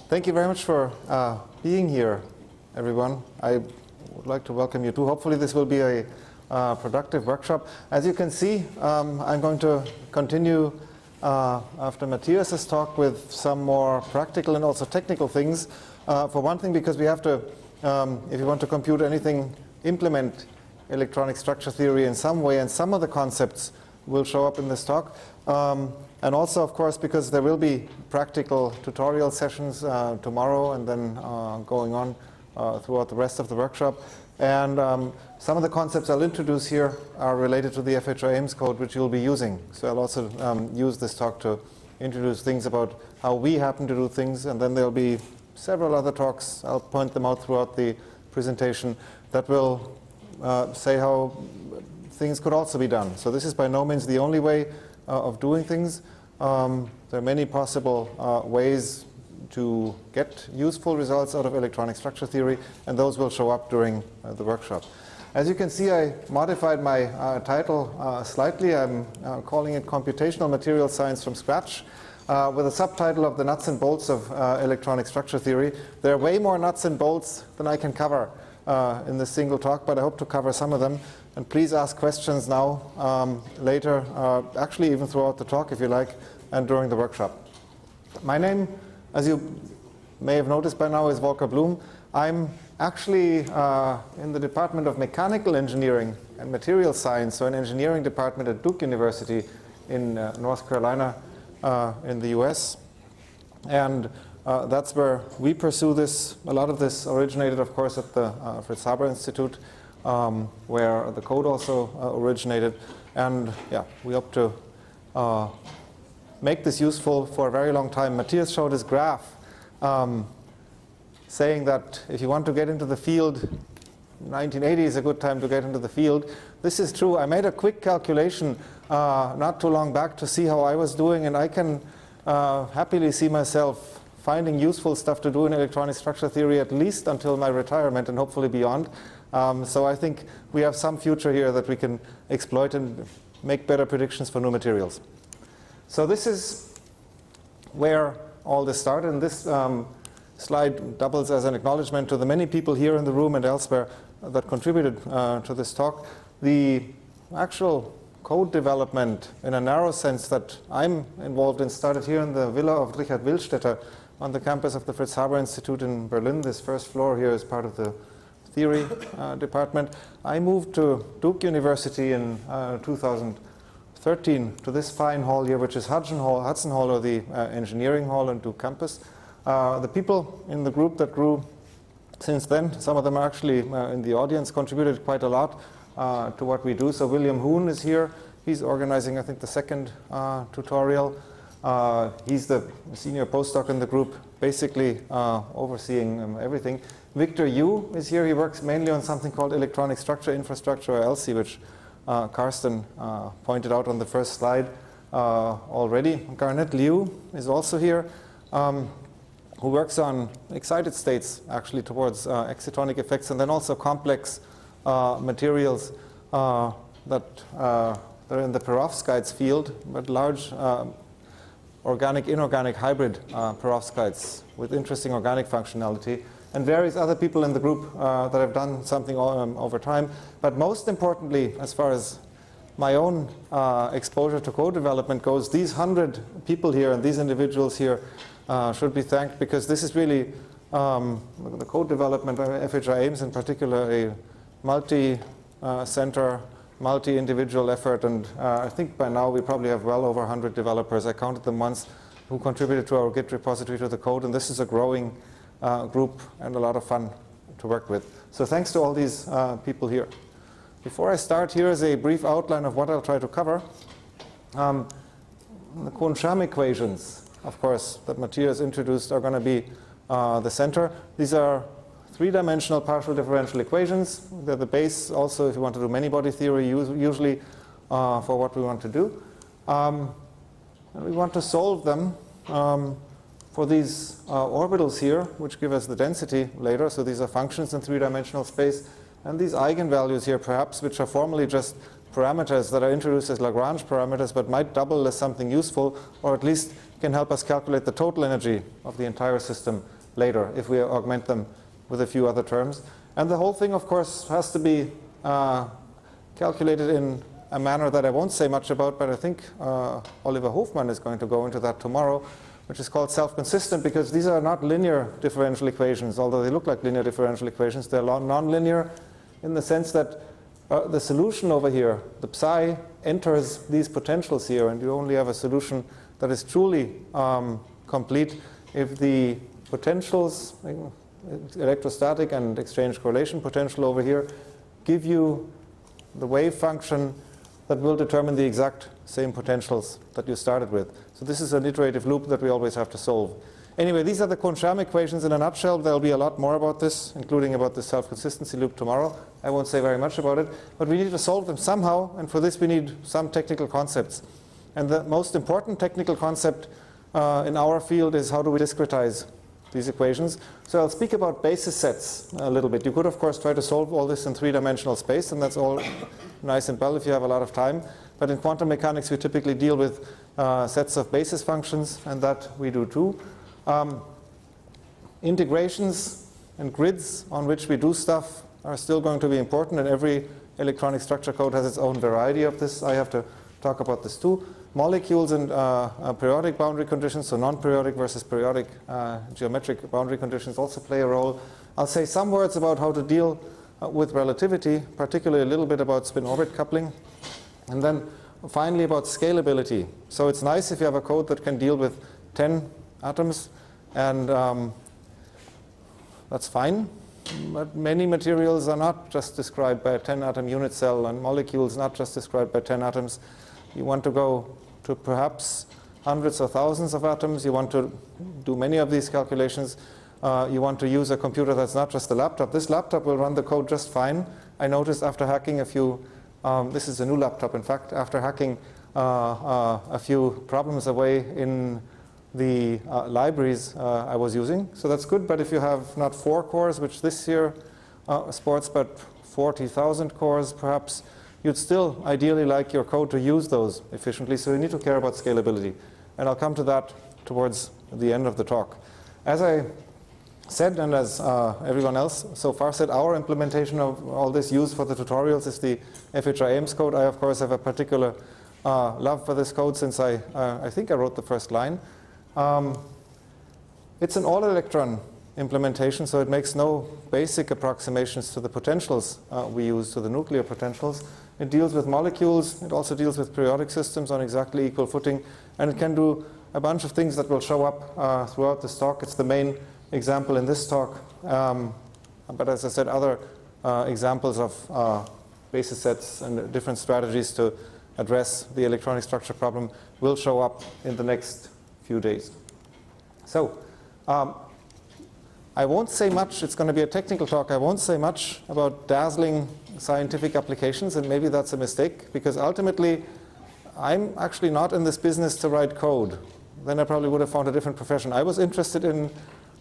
Thank you very much for being here, everyone. I would like to welcome you too. Hopefully this will be a productive workshop. As you can see, I'm going to continue after Matthias's talk with some more practical and also technical things. For one thing, because we have to, if you want to compute anything, implement electronic structure theory in some way, and some of the concepts will show up in this talk. And also, of course, because there will be practical tutorial sessions tomorrow and then going on throughout the rest of the workshop. And some of the concepts I'll introduce here are related to the FHI Ames code, which you'll be using. So I'll also use this talk to introduce things about how we happen to do things. And then there'll be several other talks. I'll point them out throughout the presentation that will say how things could also be done. So this is by no means the only way of doing things. There are many possible ways to get useful results out of electronic structure theory, and those will show up during the workshop. As you can see, I modified my title slightly. I'm calling it Computational Material Science from Scratch, with a subtitle of the nuts and bolts of electronic structure theory. There are way more nuts and bolts than I can cover in this single talk, but I hope to cover some of them. And please ask questions now, later, actually even throughout the talk if you like, and during the workshop. My name, as you may have noticed by now, is Volker Blum. I'm actually in the Department of Mechanical Engineering and Material Science, so an engineering department at Duke University in North Carolina in the US. And that's where we pursue this. A lot of this originated, of course, at the Fritz Haber Institute, where the code also originated. And yeah, we hope to make this useful for a very long time. Matthias showed his graph saying that if you want to get into the field, 1980 is a good time to get into the field. This is true. I made a quick calculation not too long back to see how I was doing, and I can happily see myself finding useful stuff to do in electronic structure theory at least until my retirement and hopefully beyond. So I think we have some future here that we can exploit and make better predictions for new materials. So this is where all this started, and this slide doubles as an acknowledgement to the many people here in the room and elsewhere that contributed to this talk. The actual code development in a narrow sense that I'm involved in started here in the villa of Richard Willstätter on the campus of the Fritz Haber Institute in Berlin. This first floor here is part of the theory department. I moved to Duke University in 2013 to this fine hall here, which is Hudson Hall, or the engineering hall on Duke campus. The people in the group that grew since then, some of them are actually in the audience, contributed quite a lot to what we do. So William Hoon is here. He's organizing, I think, the second tutorial. He's the senior postdoc in the group, basically overseeing everything. Victor Yu is here. He works mainly on something called electronic structure infrastructure, or ELSI, which Karsten pointed out on the first slide already. Garnet Liu is also here, who works on excited states, actually, towards excitonic effects, and then also complex materials that are in the perovskites field, but large organic-inorganic hybrid perovskites with interesting organic functionality, and various other people in the group that have done something over time. But most importantly, as far as my own exposure to code development goes, these 100 people here and these individuals here should be thanked, because this is really the code development of FHI Ames in particular, a multi-center, multi-individual effort, and I think by now we probably have well over 100 developers. I counted them once, who contributed to our Git repository to the code, and this is a growing group and a lot of fun to work with. So thanks to all these people here. Before I start, here is a brief outline of what I'll try to cover. The Kohn-Sham equations, of course, that Matthias introduced are going to be the center. These are three-dimensional partial differential equations. They're the base also if you want to do many-body theory, usually for what we want to do. And we want to solve them for these orbitals here, which give us the density later. So these are functions in three-dimensional space. And these eigenvalues here, perhaps, which are formally just parameters that are introduced as Lagrange parameters, but might double as something useful, or at least can help us calculate the total energy of the entire system later if we augment them with a few other terms. And the whole thing, of course, has to be calculated in a manner that I won't say much about, but I think Oliver Hofmann is going to go into that tomorrow, which is called self-consistent, because these are not linear differential equations, although they look like linear differential equations. They're non-linear in the sense that the solution over here, the psi, enters these potentials here, and you only have a solution that is truly complete if the potentials, electrostatic and exchange correlation potential over here, give you the wave function that will determine the exact same potentials that you started with. So this is an iterative loop that we always have to solve. Anyway, these are the Kohn-Sham equations in a nutshell. There'll be a lot more about this, including about the self-consistency loop tomorrow. I won't say very much about it, but we need to solve them somehow, and for this we need some technical concepts. And the most important technical concept in our field is how do we discretize these equations. So I'll speak about basis sets a little bit. You could, of course, try to solve all this in three-dimensional space, and that's all nice and well if you have a lot of time. But in quantum mechanics, we typically deal with sets of basis functions, and that we do too. Integrations and grids on which we do stuff are still going to be important, and every electronic structure code has its own variety of this. I have to talk about this too. Molecules and periodic boundary conditions, so non-periodic versus periodic geometric boundary conditions also play a role. I'll say some words about how to deal with relativity, particularly a little bit about spin-orbit coupling, and then finally about scalability. So it's nice if you have a code that can deal with 10 atoms, and that's fine. But many materials are not just described by a 10-atom unit cell, and molecules not just described by 10 atoms. You want to go to perhaps hundreds or thousands of atoms. You want to do many of these calculations. You want to use a computer that's not just a laptop. This laptop will run the code just fine. I noticed after hacking a few, this is a new laptop in fact, after hacking a few problems away in the libraries I was using. So that's good, but if you have not 4 cores, which this here sports, but 40,000 cores perhaps, you'd still ideally like your code to use those efficiently, so you need to care about scalability. And I'll come to that towards the end of the talk. As I said, and as everyone else so far said, our implementation of all this used for the tutorials is the FHI AIMS code. I, of course, have a particular love for this code since I think I wrote the first line. It's an all-electron implementation, so it makes no basic approximations to the potentials we use, to the nuclear potentials. It deals with molecules. It also deals with periodic systems on exactly equal footing. And it can do a bunch of things that will show up throughout this talk. It's the main example in this talk. But as I said, other examples of basis sets and different strategies to address the electronic structure problem will show up in the next few days. So I won't say much. It's going to be a technical talk. I won't say much about dazzling scientific applications, and maybe that's a mistake, because ultimately I'm actually not in this business to write code. Then I probably would have found a different profession. I was interested in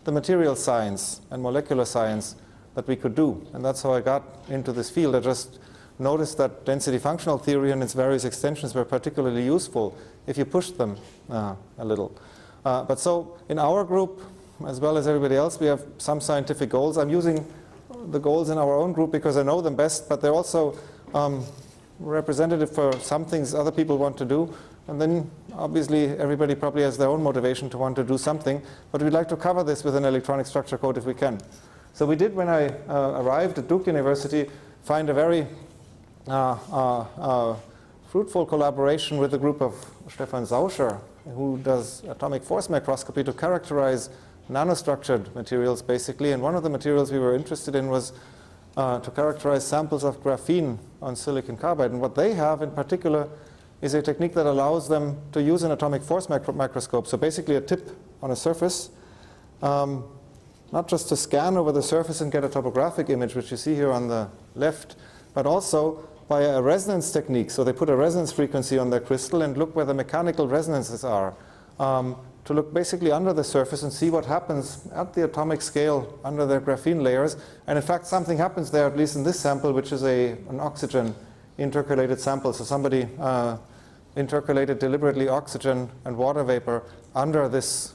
the material science and molecular science that we could do, and that's how I got into this field. I just noticed that density functional theory and its various extensions were particularly useful if you pushed them a little. But so in our group, as well as everybody else, we have some scientific goals. I'm using the goals in our own group because I know them best, but they're also representative for some things other people want to do. And then obviously everybody probably has their own motivation to want to do something, but we'd like to cover this with an electronic structure code if we can. So we did, when I arrived at Duke University, find a very fruitful collaboration with a group of Stefan Sauscher, who does atomic force microscopy to characterize nanostructured materials, basically. And one of the materials we were interested in was to characterize samples of graphene on silicon carbide. And what they have in particular is a technique that allows them to use an atomic force microscope. So basically a tip on a surface, not just to scan over the surface and get a topographic image, which you see here on the left, but also by a resonance technique. So they put a resonance frequency on their crystal and look where the mechanical resonances are, to look basically under the surface and see what happens at the atomic scale under their graphene layers. And in fact, something happens there, at least in this sample, which is an oxygen intercalated sample. So somebody intercalated deliberately oxygen and water vapor under this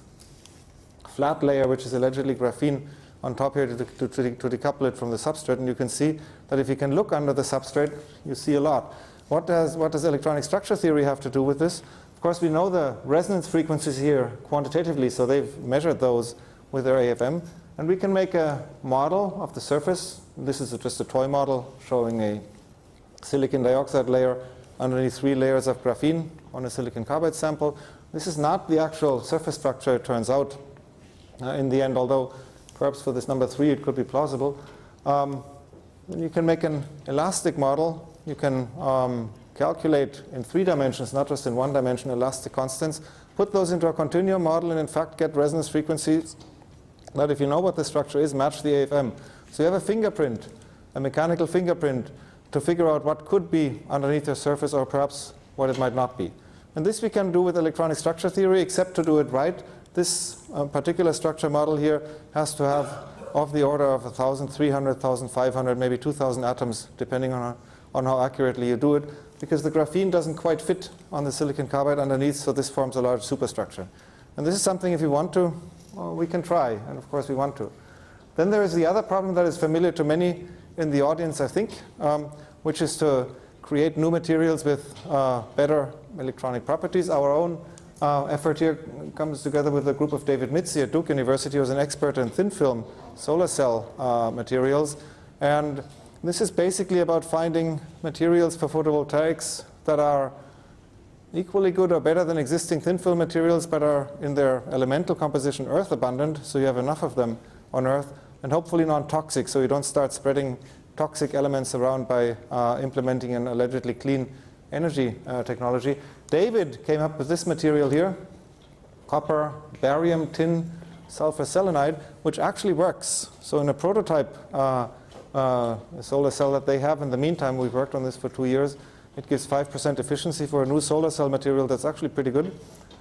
flat layer, which is allegedly graphene, on top here to decouple it from the substrate. And you can see that if you can look under the substrate, you see a lot. What does electronic structure theory have to do with this? Of course, we know the resonance frequencies here quantitatively, so they've measured those with their AFM. And we can make a model of the surface. This is just a toy model showing a silicon dioxide layer underneath 3 layers of graphene on a silicon carbide sample. This is not the actual surface structure, it turns out, in the end, although perhaps for this number 3 it could be plausible. You can make an elastic model. You can calculate in 3 dimensions, not just in 1 dimension, elastic constants, put those into a continuum model, and in fact get resonance frequencies that, if you know what the structure is, match the AFM. So you have a fingerprint, a mechanical fingerprint, to figure out what could be underneath your surface or perhaps what it might not be. And this we can do with electronic structure theory, except to do it right. This particular structure model here has to have of the order of 1,300, 1,500, maybe 2,000 atoms, depending on how accurately you do it, because the graphene doesn't quite fit on the silicon carbide underneath, so this forms a large superstructure. And this is something, if you want to, we can try, and of course we want to. Then there is the other problem that is familiar to many in the audience, I think, which is to create new materials with better electronic properties. Our own effort here comes together with a group of David Mitzi at Duke University, who is an expert in thin film solar cell materials. And this is basically about finding materials for photovoltaics that are equally good or better than existing thin film materials, but are in their elemental composition earth abundant, so you have enough of them on Earth, and hopefully non-toxic, so you don't start spreading toxic elements around by implementing an allegedly clean energy technology. David came up with this material here, copper, barium, tin, sulfur selenide, which actually works. So in a prototype solar cell that they have, in the meantime, we've worked on this for 2 years, it gives 5% efficiency for a new solar cell material that's actually pretty good.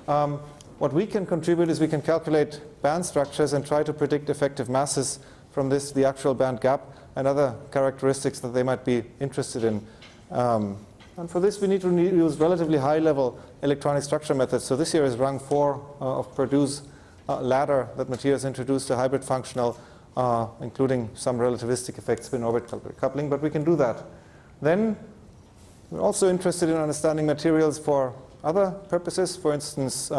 What we can contribute is we can calculate band structures and try to predict effective masses from this, the actual band gap, and other characteristics that they might be interested in. And for this, we need to use relatively high-level electronic structure methods. So this here is rung 4 of Purdue's ladder that Matthias introduced, a hybrid functional, including some relativistic effects, spin-orbit coupling, but we can do that. Then we're also interested in understanding materials for other purposes. For instance,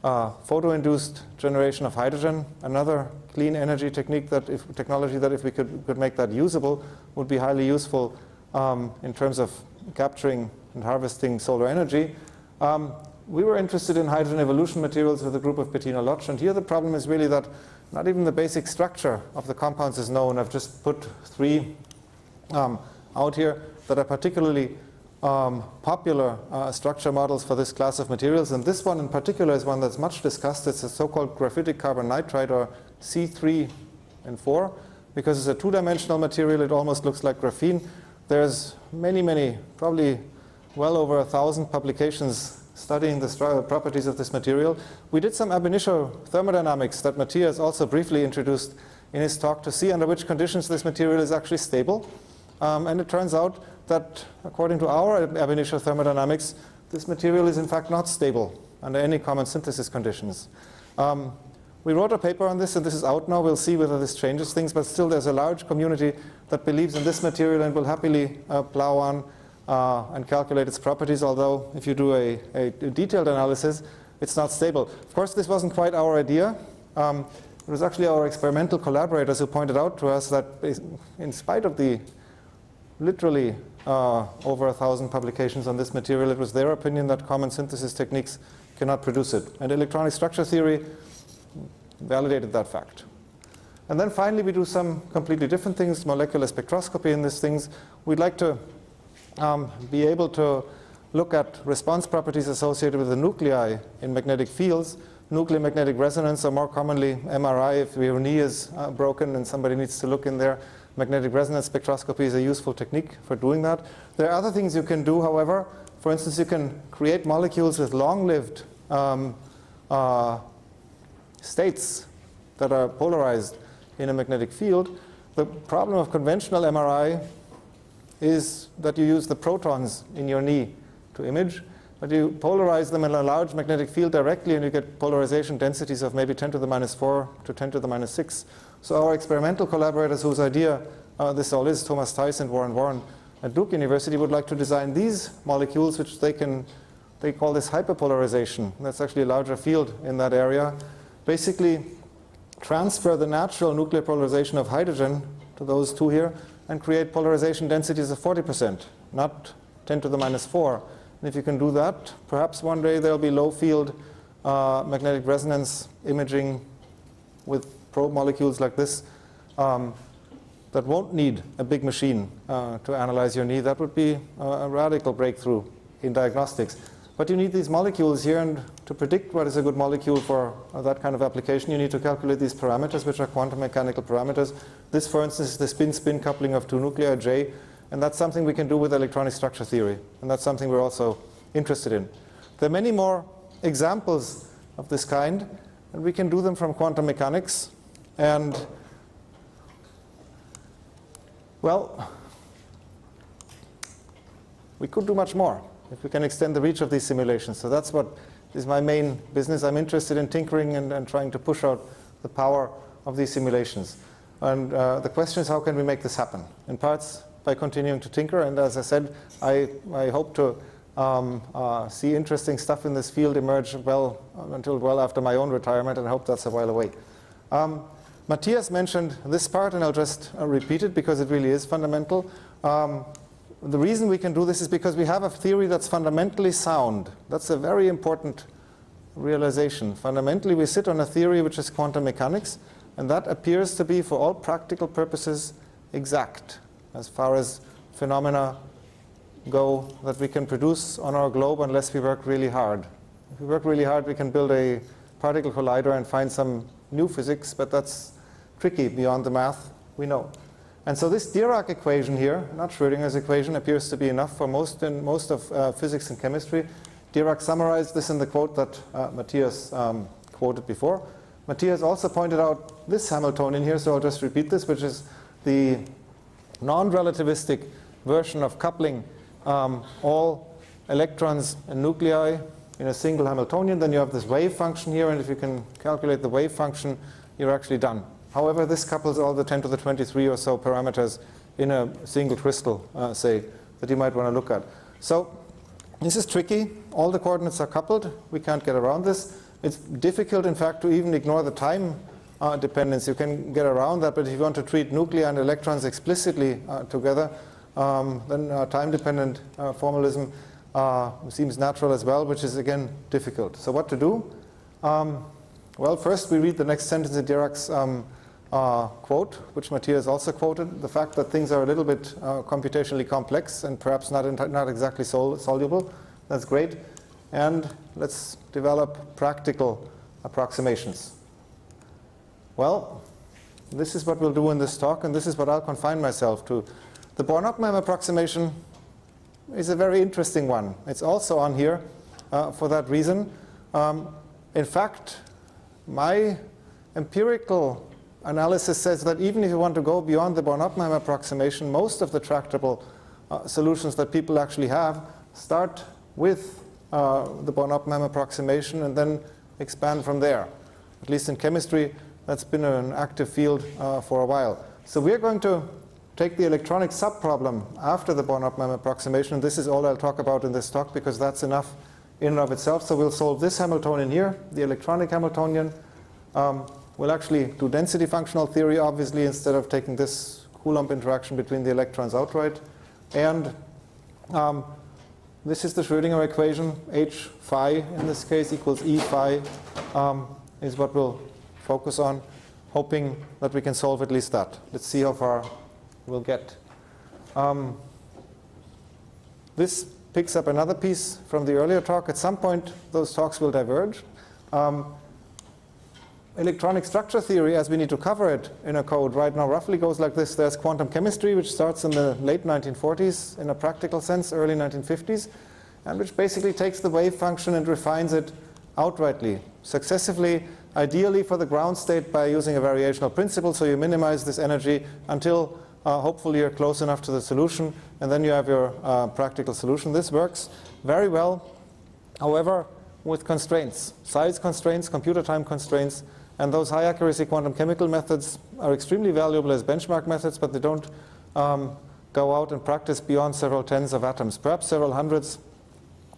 photo-induced generation of hydrogen, another clean energy technology that if we could make that usable would be highly useful in terms of capturing and harvesting solar energy. We were interested in hydrogen evolution materials with a group of Bettina Lotsch, and here the problem is really that not even the basic structure of the compounds is known. I've just put 3 out here that are particularly popular structure models for this class of materials, and this one in particular is one that's much discussed. It's a so-called graphitic carbon nitride, or C3 and 4. Because it's a 2-dimensional material, it almost looks like graphene. There's many, probably well over 1,000 publications studying the properties of this material. We did some ab initio thermodynamics that Matthias also briefly introduced in his talk to see under which conditions this material is actually stable. And it turns out that according to our ab initio thermodynamics, this material is in fact not stable under any common synthesis conditions. We wrote a paper on this, and this is out now. We'll see whether this changes things, but still there's a large community that believes in this material and will happily plow on and calculate its properties, although if you do a detailed analysis, it's not stable. Of course, this wasn't quite our idea. It was actually our experimental collaborators who pointed out to us that in spite of the literally over 1,000 publications on this material, it was their opinion that common synthesis techniques cannot produce it. And electronic structure theory validated that fact. And then finally, we do some completely different things, molecular spectroscopy in these things. We'd like to be able to look at response properties associated with the nuclei in magnetic fields. Nuclear magnetic resonance, or more commonly MRI, if your knee is broken and somebody needs to look in there. Magnetic resonance spectroscopy is a useful technique for doing that. There are other things you can do, however. For instance, you can create molecules with long-lived states that are polarized in a magnetic field. The problem of conventional MRI is that you use the protons in your knee to image. but you polarize them in a large magnetic field directly and you get polarization densities of maybe 10 to the minus 4 to 10 to the minus 6. So our experimental collaborators whose idea this all is, Thomas Theis and Warren at Duke University, would like to design these molecules which they call this hyperpolarization. That's actually a larger field in that area. Basically transfer the natural nuclear polarization of hydrogen to those two here and create polarization densities of 40%, not 10 to the minus 4. And if you can do that, perhaps one day there'll be low field magnetic resonance imaging with probe molecules like this that won't need a big machine to analyze your knee. That would be a radical breakthrough in diagnostics. But you need these molecules here, and to predict what is a good molecule for that kind of application, you need to calculate these parameters, which are quantum mechanical parameters. This, for instance, is the spin-spin coupling of two nuclei, J, and that's something we can do with electronic structure theory, and that's something we're also interested in. There are many more examples of this kind, and we can do them from quantum mechanics. And, well, we could do much more if we can extend the reach of these simulations. So that's what is my main business. I'm interested in tinkering and trying to push out the power of these simulations. And the question is, how can we make this happen? In parts, by continuing to tinker. And as I said, I hope to see interesting stuff in this field emerge until well after my own retirement, and I hope that's a while away. Matthias mentioned this part, and I'll just repeat it because it really is fundamental. The reason we can do this is because we have a theory that's fundamentally sound. That's a very important realization. Fundamentally, we sit on a theory which is quantum mechanics, and that appears to be, for all practical purposes, exact as far as phenomena go that we can produce on our globe unless we work really hard. If we work really hard, we can build a particle collider and find some new physics, but that's tricky beyond the math we know. And so this Dirac equation here, not Schrödinger's equation, appears to be enough for most of physics and chemistry. Dirac summarized this in the quote that Matthias quoted before. Matthias also pointed out this Hamiltonian here, so I'll just repeat this, which is the non-relativistic version of coupling all electrons and nuclei in a single Hamiltonian. Then you have this wave function here, and if you can calculate the wave function, you're actually done. However, this couples all the 10 to the 23 or so parameters in a single crystal, say, that you might want to look at. So this is tricky. All the coordinates are coupled. We can't get around this. It's difficult, in fact, to even ignore the time dependence. You can get around that, but if you want to treat nuclei and electrons explicitly together, then time-dependent formalism seems natural as well, which is, again, difficult. So what to do? Well, first we read the next sentence in Dirac's quote, which Matthias also quoted, the fact that things are a little bit computationally complex and perhaps not exactly soluble. That's great. And let's develop practical approximations. Well, this is what we'll do in this talk, and this is what I'll confine myself to. The Born-Oppenheim approximation is a very interesting one. It's also on here for that reason. In fact, my empirical analysis says that even if you want to go beyond the Born-Oppenheim approximation, most of the tractable solutions that people actually have start with the Born-Oppenheim approximation and then expand from there. At least in chemistry, that's been an active field for a while. So we're going to take the electronic subproblem after the Born-Oppenheim approximation. This is all I'll talk about in this talk because that's enough in and of itself. So we'll solve this Hamiltonian here, the electronic Hamiltonian. We'll actually do density functional theory, obviously, instead of taking this Coulomb interaction between the electrons outright. And this is the Schrödinger equation. H phi, in this case, equals E phi, is what we'll focus on, hoping that we can solve at least that. Let's see how far we'll get. This picks up another piece from the earlier talk. At some point, those talks will diverge. Electronic structure theory, as we need to cover it in a code right now, roughly goes like this. There's quantum chemistry, which starts in the late 1940s in a practical sense, early 1950s, and which basically takes the wave function and refines it outrightly, successively, ideally for the ground state by using a variational principle, so you minimize this energy until hopefully you're close enough to the solution, and then you have your practical solution. This works very well however, with constraints, size constraints, computer time constraints, and those high accuracy quantum chemical methods are extremely valuable as benchmark methods, but they don't go out in practice beyond several tens of atoms, perhaps several hundreds.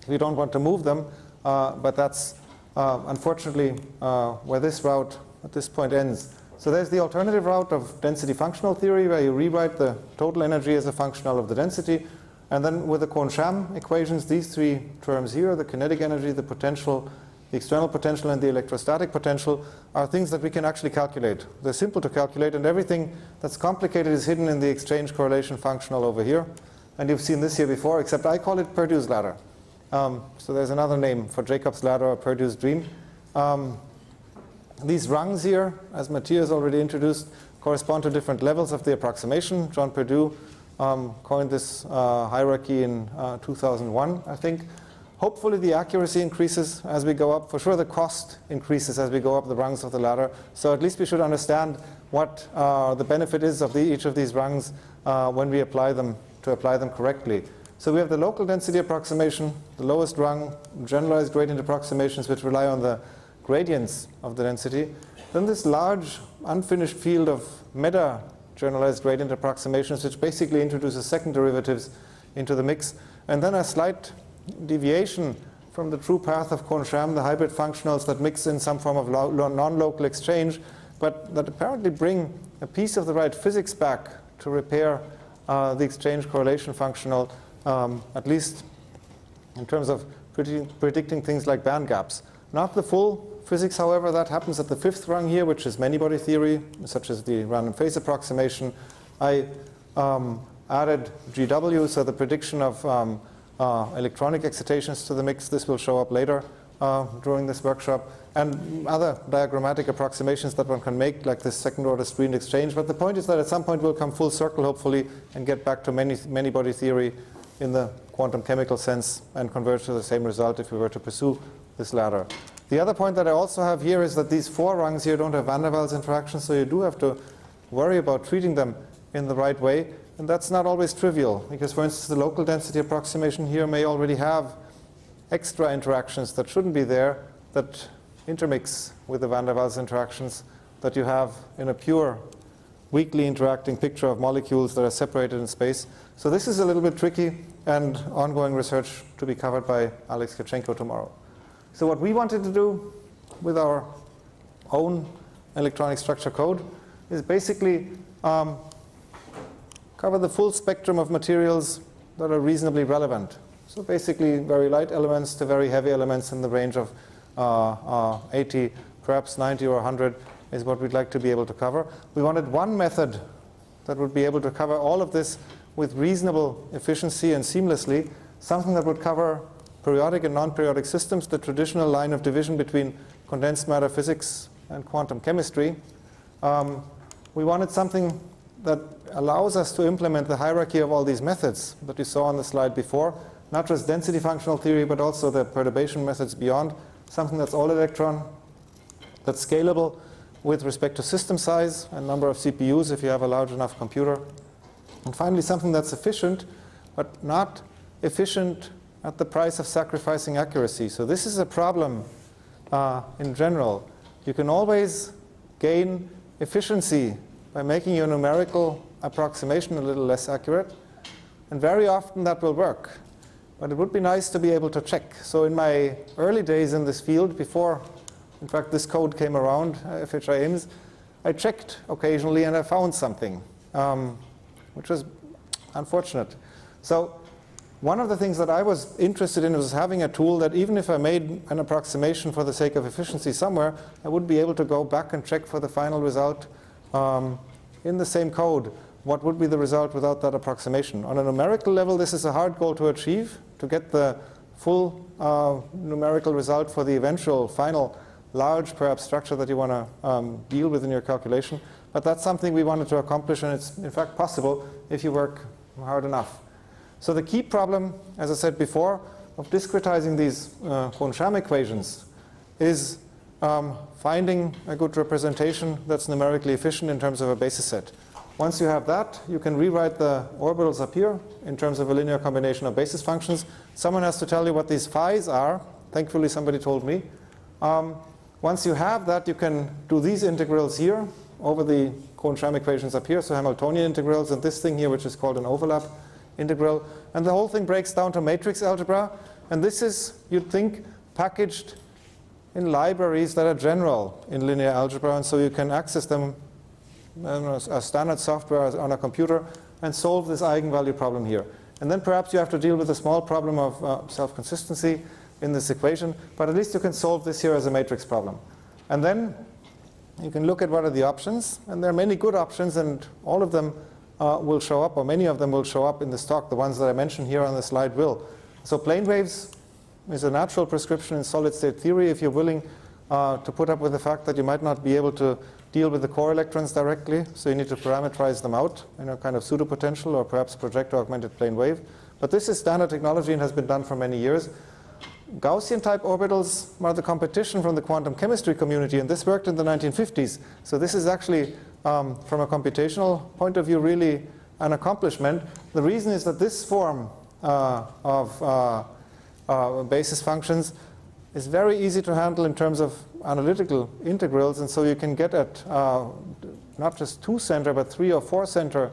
We don't want to move them, but that's unfortunately where this route at this point ends. So there's the alternative route of density functional theory, where you rewrite the total energy as a functional of the density. And then with the Kohn-Sham equations, these three terms here, the kinetic energy, the potential, the external potential, and the electrostatic potential, are things that we can actually calculate. They're simple to calculate, and everything that's complicated is hidden in the exchange correlation functional over here. And you've seen this here before, except I call it Purdue's ladder. So there's another name for Jacob's ladder or Purdue's dream. These rungs here, as Matthias already introduced, correspond to different levels of the approximation. John Purdue coined this hierarchy in 2001, I think. Hopefully the accuracy increases as we go up. For sure the cost increases as we go up the rungs of the ladder. So at least we should understand what the benefit is of each of these rungs when we apply them, to apply them correctly. So we have the local density approximation, the lowest rung, generalized gradient approximations which rely on the gradients of the density. Then this large unfinished field of meta generalized gradient approximations, which basically introduces second derivatives into the mix. And then a slight deviation from the true path of Kohn-Sham, the hybrid functionals that mix in some form of non-local exchange, but that apparently bring a piece of the right physics back to repair the exchange correlation functional, at least in terms of predicting things like band gaps. Not the full physics, however, that happens at the fifth rung here, which is many-body theory, such as the random phase approximation. I added GW, so the prediction of electronic excitations to the mix. This will show up later during this workshop, and other diagrammatic approximations that one can make, like this second-order screened exchange. But the point is that at some point we'll come full circle, hopefully, and get back to many-body theory in the quantum chemical sense and converge to the same result if we were to pursue this ladder. The other point that I also have here is that these four rungs here don't have van der Waals interactions, so you do have to worry about treating them in the right way. And that's not always trivial, because for instance, the local density approximation here may already have extra interactions that shouldn't be there, that intermix with the van der Waals interactions that you have in a pure weakly interacting picture of molecules that are separated in space. So this is a little bit tricky, and ongoing research to be covered by Alex Kachenko tomorrow. So what we wanted to do with our own electronic structure code is basically cover the full spectrum of materials that are reasonably relevant. So basically very light elements to very heavy elements in the range of 80, perhaps 90 or 100 is what we'd like to be able to cover. We wanted one method that would be able to cover all of this with reasonable efficiency and seamlessly, something that would cover periodic and non-periodic systems, the traditional line of division between condensed matter physics and quantum chemistry. We wanted something that allows us to implement the hierarchy of all these methods that you saw on the slide before, not just density functional theory, but also the perturbation methods beyond, something that's all electron, that's scalable with respect to system size and number of CPUs if you have a large enough computer. And finally, something that's efficient, but not efficient at the price of sacrificing accuracy. So this is a problem in general. You can always gain efficiency by making your numerical approximation a little less accurate, and very often that will work. But it would be nice to be able to check. So in my early days in this field, before, in fact, this code came around, FHI Ames, I checked occasionally and I found something, which was unfortunate. So one of the things that I was interested in was having a tool that even if I made an approximation for the sake of efficiency somewhere, I would be able to go back and check for the final result in the same code. What would be the result without that approximation? On a numerical level, this is a hard goal to achieve, to get the full numerical result for the eventual final large, perhaps, structure that you want to deal with in your calculation. But that's something we wanted to accomplish, and it's in fact possible if you work hard enough. So the key problem, as I said before, of discretizing these Kohn-Sham equations is finding a good representation that's numerically efficient in terms of a basis set. Once you have that, you can rewrite the orbitals up here in terms of a linear combination of basis functions. Someone has to tell you what these phi's are Thankfully, somebody told me. Once you have that, you can do these integrals here over the Cohen-Sham equations up here, so Hamiltonian integrals, and this thing here, which is called an overlap integral. And the whole thing breaks down to matrix algebra. And this is, you'd think, packaged in libraries that are general in linear algebra. And so you can access them as standard software on a computer and solve this eigenvalue problem here. And then perhaps you have to deal with a small problem of self-consistency in this equation. But at least you can solve this here as a matrix problem. And then you can look at what are the options. And there are many good options, and all of them will show up, or many of them will show up in this talk. The ones that I mentioned here on the slide will. So plane waves is a natural prescription in solid-state theory if you're willing to put up with the fact that you might not be able to deal with the core electrons directly. So you need to parameterize them out in a kind of pseudopotential or perhaps projector-augmented plane wave. But this is standard technology and has been done for many years. Gaussian-type orbitals are the competition from the quantum chemistry community, and this worked in the 1950s. So this is actually, from a computational point of view, really an accomplishment. The reason is that this form of basis functions is very easy to handle in terms of analytical integrals, and so you can get at not just 2-center, but 3 or 4-center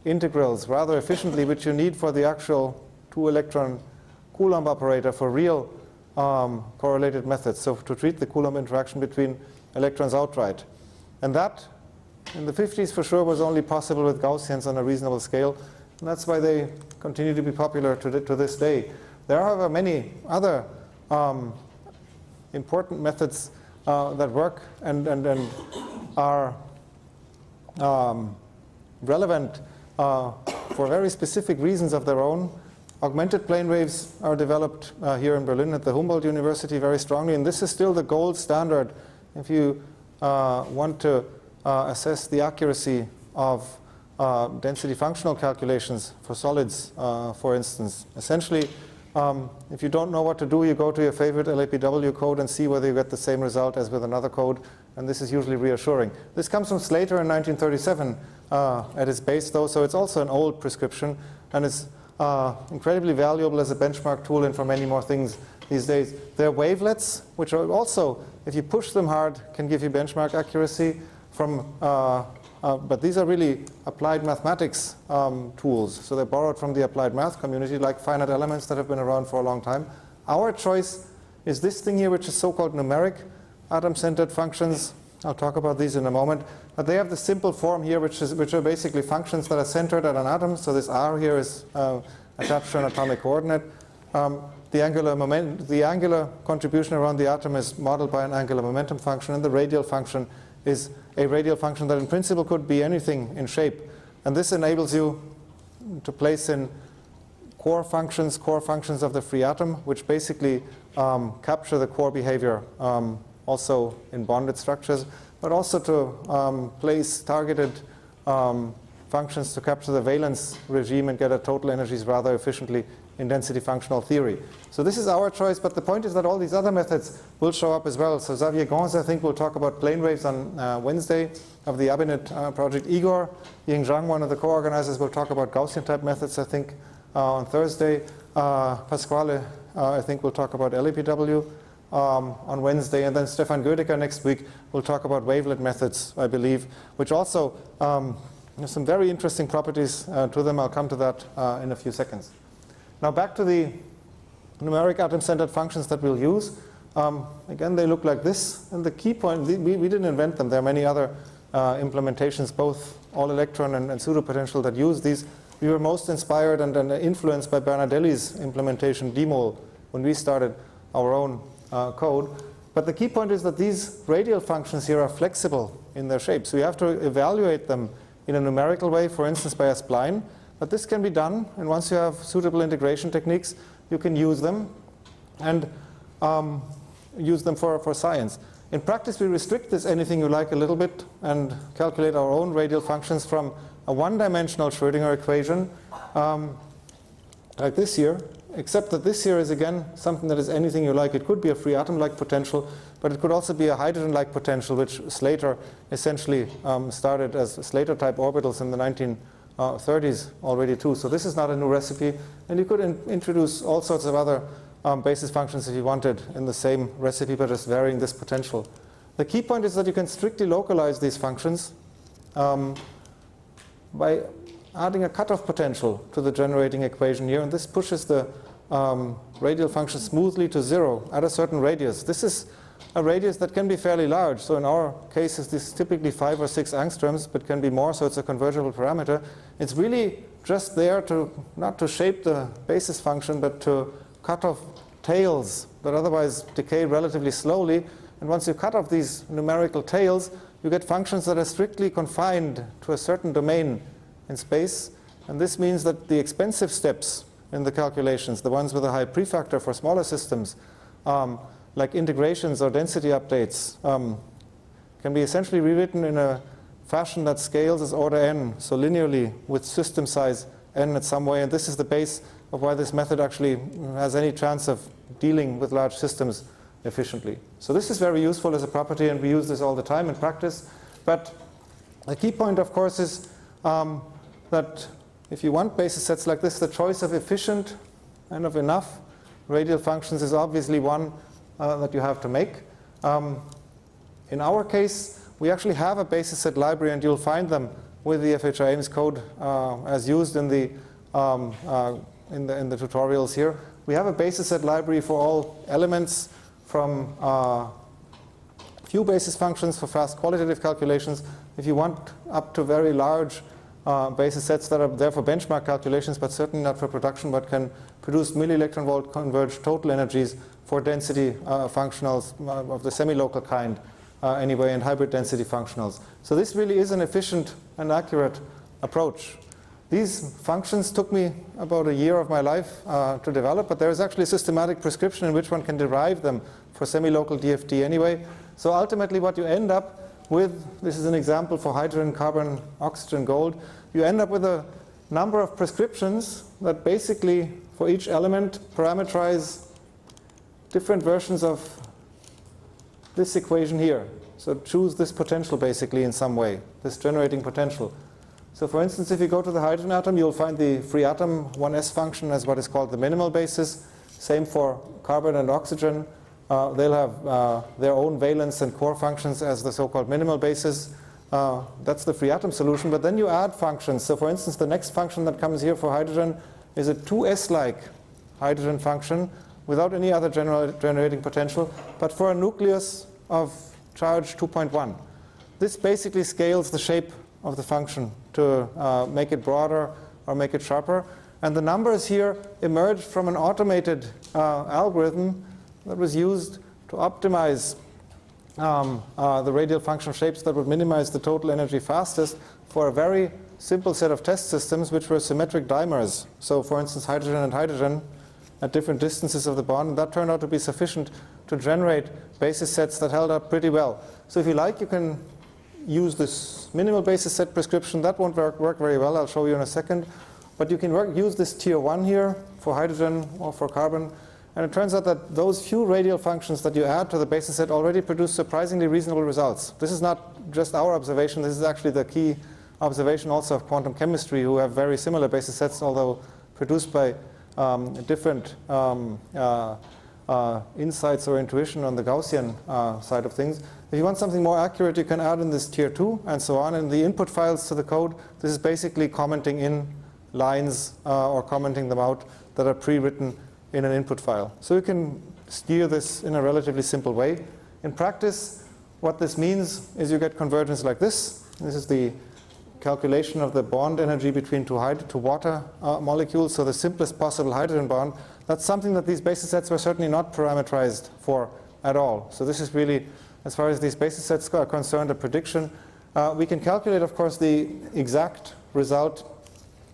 integrals rather efficiently, which you need for the actual 2-electron Coulomb operator for real correlated methods, so to treat the Coulomb interaction between electrons outright. And that, in the 50s for sure, was only possible with Gaussians on a reasonable scale, and that's why they continue to be popular to this day. There are, however, many other important methods that work and are relevant for very specific reasons of their own. Augmented plane waves are developed here in Berlin at the Humboldt University very strongly, and this is still the gold standard if you want to assess the accuracy of density functional calculations for solids, for instance. Essentially, if you don't know what to do, you go to your favorite LAPW code and see whether you get the same result as with another code, and this is usually reassuring. This comes from Slater in 1937 at its base, though, so it's also an old prescription, and it's incredibly valuable as a benchmark tool and for many more things these days. There are wavelets, which are also, if you push them hard, can give you benchmark accuracy from, but these are really applied mathematics tools. So they're borrowed from the applied math community, like finite elements that have been around for a long time. Our choice is this thing here, which is so-called numeric atom-centered functions. I'll talk about these in a moment. But they have the simple form here, which are basically functions that are centered at an atom. So this R here is attached to an atomic coordinate. The angular contribution around the atom is modeled by an angular momentum function, and the radial function is a radial function that in principle could be anything in shape. And this enables you to place in core functions of the free atom, which basically capture the core behavior also in bonded structures, but also to place targeted functions to capture the valence regime and get at total energies rather efficiently in density functional theory. So this is our choice, but the point is that all these other methods will show up as well. So Xavier Gons, I think, will talk about plane waves on Wednesday of the Abinet project. Igor Ying Zhang, one of the co-organizers, will talk about Gaussian-type methods, I think, on Thursday. Pasquale, I think, will talk about LAPW on Wednesday. And then Stefan Gödecker next week will talk about wavelet methods, I believe, which also have some very interesting properties to them. I'll come to that in a few seconds. Now back to the numeric atom-centered functions that we'll use. Again, they look like this. And the key point, we didn't invent them. There are many other implementations, both all-electron and pseudopotential, that use these. We were most inspired and influenced by Bernardelli's implementation, DMOL, when we started our own code. But the key point is that these radial functions here are flexible in their shape. So you have to evaluate them in a numerical way, for instance, by a spline. But this can be done, and once you have suitable integration techniques, you can use them and use them for science. In practice, we restrict this anything you like a little bit and calculate our own radial functions from a one-dimensional Schrödinger equation like this here, except that this here is, again, something that is anything you like. It could be a free atom-like potential, but it could also be a hydrogen-like potential, which Slater essentially started as Slater-type orbitals in the 1930s already too. So this is not a new recipe, and you could introduce all sorts of other basis functions if you wanted in the same recipe, but just varying this potential. The key point is that you can strictly localize these functions by adding a cutoff potential to the generating equation here, and this pushes the radial function smoothly to 0 at a certain radius. This is a radius that can be fairly large. So in our cases, this is typically 5 or 6 angstroms, but can be more, so it's a convertible parameter. It's really just there to not to shape the basis function, but to cut off tails that otherwise decay relatively slowly. And once you cut off these numerical tails, you get functions that are strictly confined to a certain domain in space. And this means that the expensive steps in the calculations, the ones with a high prefactor for smaller systems, like integrations or density updates, can be essentially rewritten in a fashion that scales as order n, so linearly with system size n in some way. And this is the base of why this method actually has any chance of dealing with large systems efficiently. So this is very useful as a property, and we use this all the time in practice. But the key point, of course, is that if you want basis sets like this, the choice of efficient and of enough radial functions is obviously one that you have to make. In our case, we actually have a basis set library, and you'll find them with the FHI AIMS code as used in the tutorials here. We have a basis set library for all elements, from few basis functions for fast qualitative calculations. If you want up to very large basis sets that are there for benchmark calculations, but certainly not for production, but can produce milli-electron volt converged total energies for density functionals of the semi-local kind anyway, and hybrid density functionals. So this really is an efficient and accurate approach. These functions took me about a year of my life to develop, but there is actually a systematic prescription in which one can derive them for semi-local DFT anyway. So ultimately what you end up with, this is an example for hydrogen, carbon, oxygen, gold, you end up with a number of prescriptions that basically for each element parameterize different versions of this equation here. So choose this potential basically in some way, this generating potential. So for instance, if you go to the hydrogen atom, you'll find the free atom 1s function as what is called the minimal basis. Same for carbon and oxygen. They'll have their own valence and core functions as the so-called minimal basis. That's the free atom solution. But then you add functions. So for instance, the next function that comes here for hydrogen is a 2s-like hydrogen function without any other generating potential, but for a nucleus of charge 2.1. This basically scales the shape of the function to make it broader or make it sharper. And the numbers here emerged from an automated algorithm that was used to optimize the radial function shapes that would minimize the total energy fastest for a very simple set of test systems, which were symmetric dimers. So for instance, hydrogen and hydrogen at different distances of the bond. And that turned out to be sufficient to generate basis sets that held up pretty well. So if you like, you can use this minimal basis set prescription. That won't work very well. I'll show you in a second. But you can use this tier 1 here for hydrogen or for carbon. And it turns out that those few radial functions that you add to the basis set already produce surprisingly reasonable results. This is not just our observation. This is actually the key observation also of quantum chemistry, who have very similar basis sets, although produced by different insights or intuition on the Gaussian side of things. If you want something more accurate, you can add in this tier 2 and so on. In the input files to the code, this is basically commenting in lines or commenting them out that are pre-written in an input file. So you can steer this in a relatively simple way. In practice, what this means is you get convergence like this. This is the calculation of the bond energy between two water molecules, so the simplest possible hydrogen bond. That's something that these basis sets were certainly not parameterized for at all. So this is really, as far as these basis sets are concerned, a prediction. We can calculate, of course, the exact result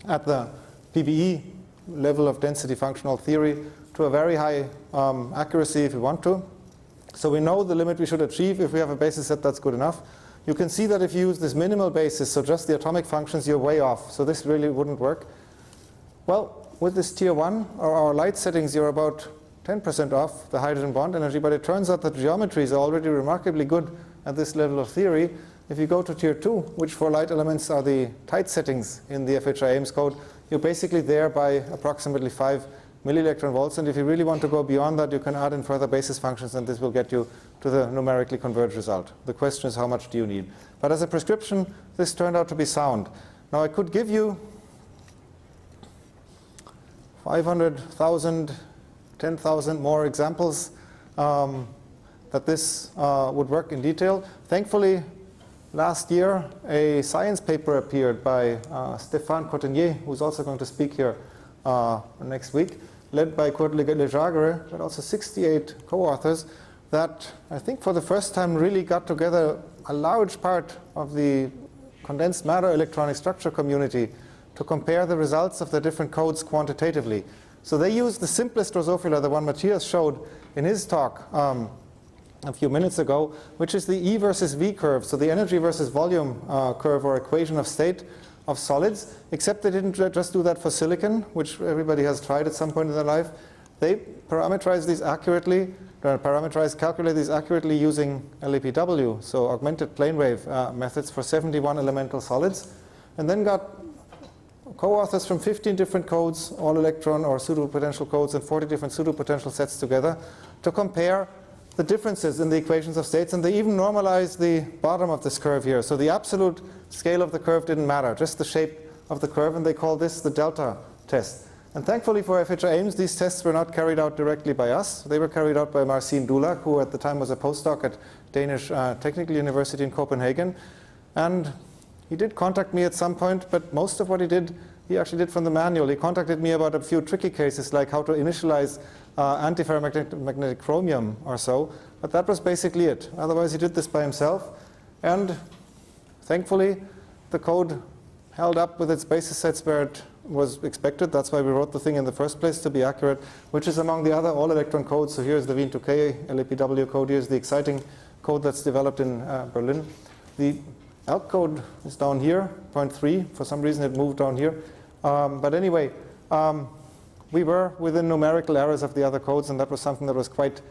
at the PBE level of density functional theory to a very high accuracy if we want to. So we know the limit we should achieve if we have a basis set that's good enough. You can see that if you use this minimal basis, so just the atomic functions, you're way off. So this really wouldn't work. Well, with this tier 1 or our light settings, you're about 10% off the hydrogen bond energy, but it turns out that geometries are already remarkably good at this level of theory. If you go to tier 2, which for light elements are the tight settings in the FHI AIMS code, you're basically there by approximately 5 millielectron volts. And if you really want to go beyond that, you can add in further basis functions, and this will get you to the numerically converged result. The question is, how much do you need? But as a prescription, this turned out to be sound. Now, I could give you 500,000, 10,000 more examples that this would work in detail. Thankfully, last year, a science paper appeared by Stéphane Cottenier, who's also going to speak here next week, led by Kurt Lejagre, but also 68 co-authors, that I think for the first time really got together a large part of the condensed matter electronic structure community to compare the results of the different codes quantitatively. So they used the simplest Drosophila, the one Matthias showed in his talk a few minutes ago, which is the E versus V curve, so the energy versus volume curve or equation of state of solids, except they didn't just do that for silicon, which everybody has tried at some point in their life. They parameterize these accurately, calculate these accurately using LAPW, so augmented plane wave methods for 71 elemental solids, and then got co-authors from 15 different codes, all electron or pseudo-potential codes, and 40 different pseudo-potential sets together to compare the differences in the equations of states, and they even normalized the bottom of this curve here. So the absolute scale of the curve didn't matter, just the shape of the curve, and they call this the delta test. And thankfully for FHI Ames, these tests were not carried out directly by us. They were carried out by Marcin Dulac, who at the time was a postdoc at Danish Technical University in Copenhagen. And he did contact me at some point, but most of what he did, he actually did from the manual. He contacted me about a few tricky cases, like how to initialize antiferromagnetic chromium or so, but that was basically it. Otherwise, he did this by himself, and thankfully, the code held up with its basis sets where it was expected. That's why we wrote the thing in the first place, to be accurate, which is among the other all-electron codes. So here's the Wien2K LAPW code. Here's the exciting code that's developed in Berlin. The ELK code is down here, 0.3. For some reason, it moved down here. But anyway, we were within numerical errors of the other codes, and that was something that was quite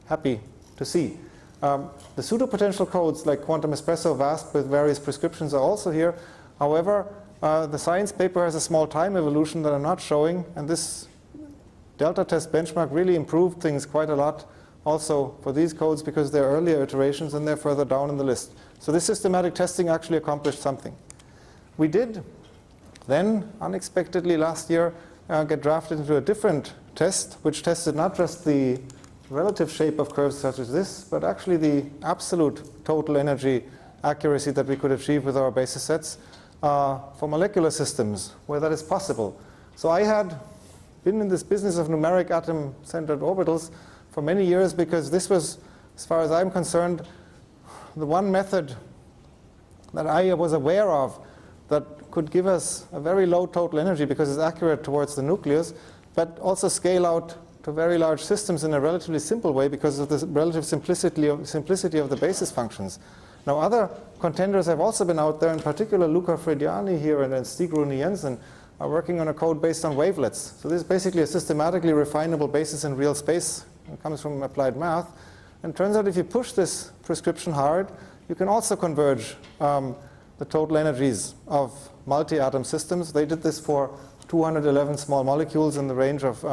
happy to see. The pseudo-potential codes like Quantum Espresso, VASP with various prescriptions are also here. However, the science paper has a small time evolution that I'm not showing, and this delta test benchmark really improved things quite a lot also for these codes because they're earlier iterations and they're further down in the list. So this systematic testing actually accomplished something. We did then, unexpectedly last year, get drafted into a different test, which tested not just the relative shape of curves such as this, but actually the absolute total energy accuracy that we could achieve with our basis sets for molecular systems, where that is possible. So I had been in this business of numeric atom-centered orbitals for many years because this was, as far as I'm concerned, the one method that I was aware of that could give us a very low total energy because it's accurate towards the nucleus, but also scale out to very large systems in a relatively simple way because of the relative simplicity of the basis functions. Now, other contenders have also been out there, in particular Luca Frediani here and then Stig Rune Jensen are working on a code based on wavelets. So this is basically a systematically refinable basis in real space. It comes from applied math. And it turns out if you push this prescription hard, you can also converge the total energies of multi-atom systems. They did this for 211 small molecules in the range of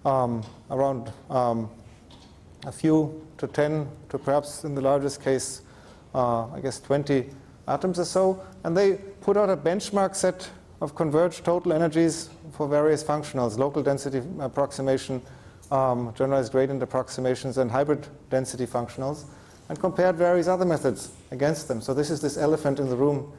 around a few to 10 to perhaps in the largest case, I guess 20 atoms or so. And they put out a benchmark set of converged total energies for various functionals, local density approximation, generalized gradient approximations, and hybrid density functionals, and compared various other methods against them. So this is this elephant in the room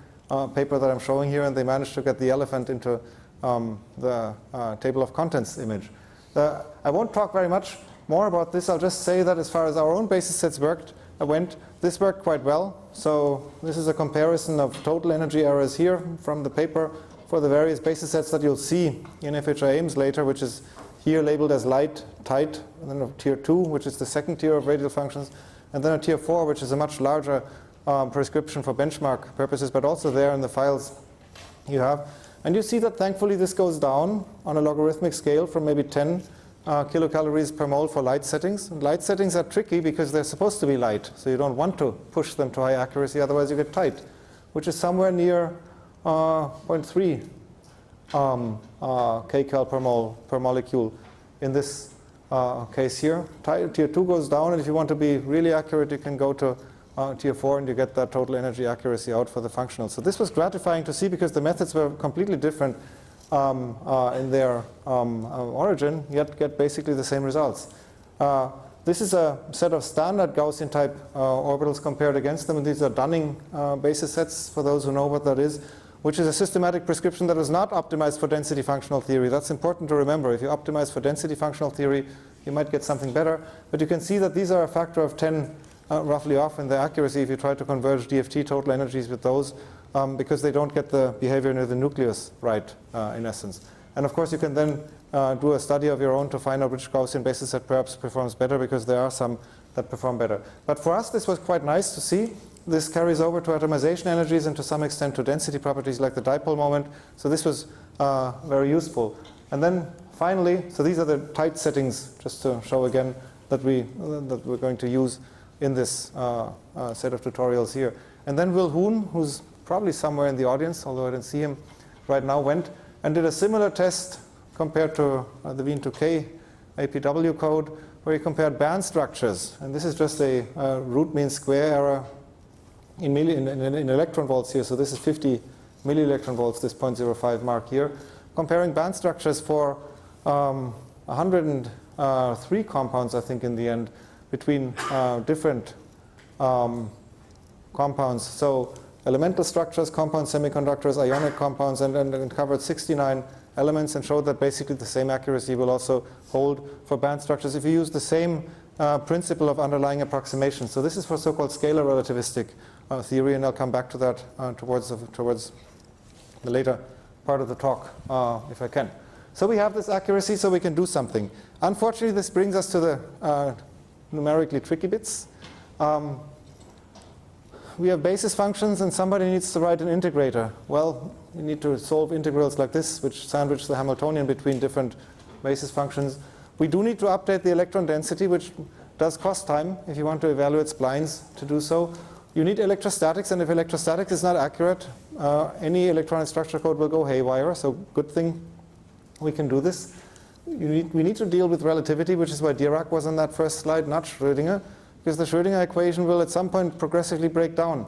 paper that I'm showing here, and they managed to get the elephant into the table of contents image. I won't talk very much more about this. I'll just say that as far as our own basis sets went, this worked quite well. So this is a comparison of total energy errors here from the paper for the various basis sets that you'll see in FHI Ames later, which is here labeled as light, tight, and then a tier 2, which is the second tier of radial functions, and then a tier 4, which is a much larger prescription for benchmark purposes, but also there in the files you have. And you see that thankfully this goes down on a logarithmic scale from maybe 10 kilocalories per mole for light settings. And light settings are tricky because they're supposed to be light, so you don't want to push them to high accuracy, otherwise you get tight, which is somewhere near 0.3 kcal per molecule in this case here. Tier 2 goes down, and if you want to be really accurate, you can go to tier 4 and you get that total energy accuracy out for the functional. So this was gratifying to see because the methods were completely different in their origin, yet get basically the same results. This is a set of standard Gaussian type orbitals compared against them, and these are Dunning basis sets, for those who know what that is, which is a systematic prescription that is not optimized for density functional theory. That's important to remember. If you optimize for density functional theory, you might get something better. But you can see that these are a factor of 10 roughly off in the accuracy if you try to converge DFT total energies with those, because they don't get the behavior near the nucleus right, in essence. And of course, you can then do a study of your own to find out which Gaussian basis set perhaps performs better, because there are some that perform better. But for us, this was quite nice to see. This carries over to atomization energies and to some extent to density properties like the dipole moment. So this was very useful. And then finally, so these are the tight settings, just to show again that we're going to use in this set of tutorials here. And then Will Hoon, who's probably somewhere in the audience, although I didn't see him right now, went and did a similar test compared to the Wien2K APW code, where he compared band structures. And this is just a root mean square error in electron volts here. So this is 50 millielectron volts, this 0.05 mark here. Comparing band structures for 103 compounds, I think, in the end, between different compounds. So elemental structures, compound semiconductors, ionic compounds, and covered 69 elements and showed that basically the same accuracy will also hold for band structures if you use the same principle of underlying approximation. So this is for so-called scalar relativistic theory, and I'll come back to that towards the later part of the talk, if I can. So we have this accuracy, so we can do something. Unfortunately, this brings us to the numerically tricky bits. We have basis functions, and somebody needs to write an integrator. Well, you need to solve integrals like this, which sandwich the Hamiltonian between different basis functions. We do need to update the electron density, which does cost time if you want to evaluate splines to do so. You need electrostatics, and if electrostatics is not accurate, any electronic structure code will go haywire, so good thing we can do this. We need to deal with relativity, which is why Dirac was on that first slide, not Schrödinger, because the Schrödinger equation will at some point progressively break down.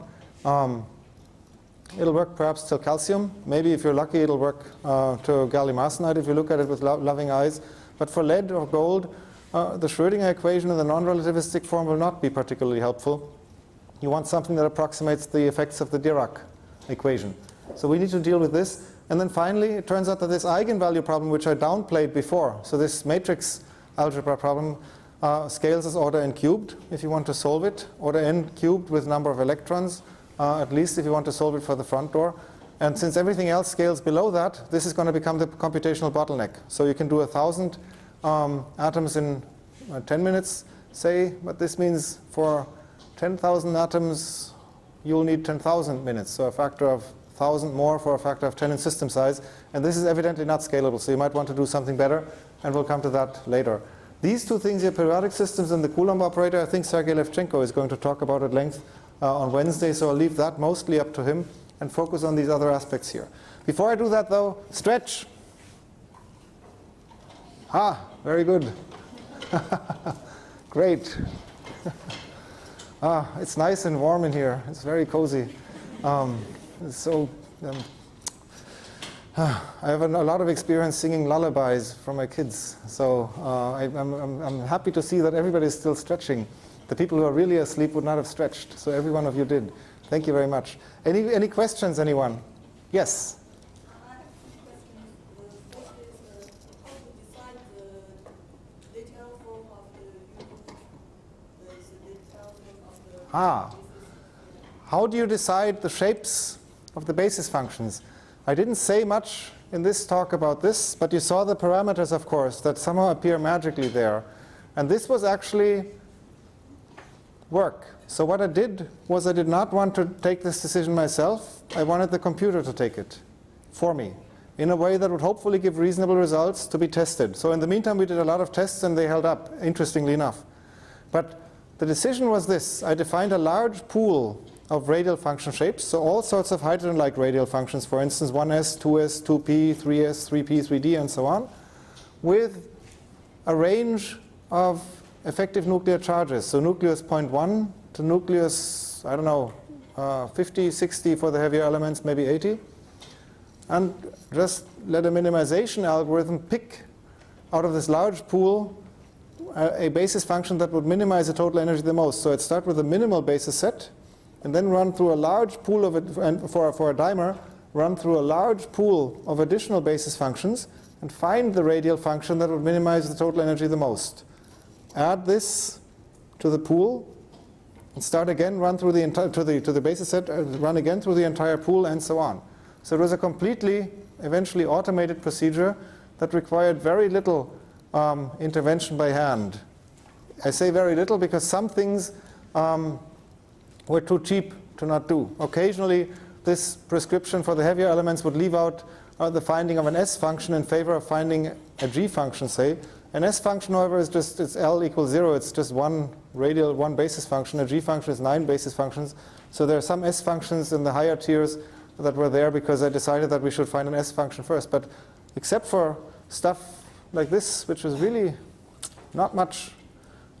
It'll work perhaps till calcium. Maybe if you're lucky, it'll work to gallium arsenide if you look at it with loving eyes. But for lead or gold, the Schrödinger equation in the non-relativistic form will not be particularly helpful. You want something that approximates the effects of the Dirac equation. So we need to deal with this. And then finally, it turns out that this eigenvalue problem, which I downplayed before, so this matrix algebra problem, scales as order n cubed if you want to solve it, order n cubed with number of electrons, at least if you want to solve it for the front door. And since everything else scales below that, this is going to become the computational bottleneck. So you can do 1,000 atoms in 10 minutes, say, but this means for 10,000 atoms, you'll need 10,000 minutes. So a factor of 1,000 more for a factor of 10 in system size. And this is evidently not scalable, so you might want to do something better, and we'll come to that later. These two things here, periodic systems and the Coulomb operator, I think Sergei Levchenko is going to talk about at length on Wednesday, so I'll leave that mostly up to him and focus on these other aspects here. Before I do that, though, stretch. Very good. Great. It's nice and warm in here. It's very cozy. I have a lot of experience singing lullabies for my kids, so I'm happy to see that everybody is still stretching. The people who are really asleep would not have stretched, so every one of you did. Thank you very much. Any questions, anyone? Yes? I have two questions. First is, how to decide the detailed form of the detailed form of the How do you decide the shapes of the basis functions? I didn't say much in this talk about this, but you saw the parameters, of course, that somehow appear magically there. And this was actually work. So what I did was I did not want to take this decision myself. I wanted the computer to take it for me in a way that would hopefully give reasonable results to be tested. So in the meantime, we did a lot of tests, and they held up, interestingly enough. But the decision was this. I defined a large pool of radial function shapes. So all sorts of hydrogen-like radial functions, for instance, 1s, 2s, 2p, 3s, 3p, 3d, and so on, with a range of effective nuclear charges. So nucleus 0.1 to nucleus, I don't know, 50, 60 for the heavier elements, maybe 80. And just let a minimization algorithm pick out of this large pool a basis function that would minimize the total energy the most. So it starts with a minimal basis set, and then run through a large pool of it, and for a dimer, run through a large pool of additional basis functions, and find the radial function that would minimize the total energy the most. Add this to the pool, and start again, run through the entire to the basis set, run again through the entire pool, and so on. So it was a completely, eventually automated procedure that required very little intervention by hand. I say very little because some things were too cheap to not do. Occasionally, this prescription for the heavier elements would leave out the finding of an S function in favor of finding a G function, say. An S function, however, is just, it's L equals 0. It's just one radial, one basis function. A G function is 9 basis functions. So there are some S functions in the higher tiers that were there because I decided that we should find an S function first. But except for stuff like this, which was really not much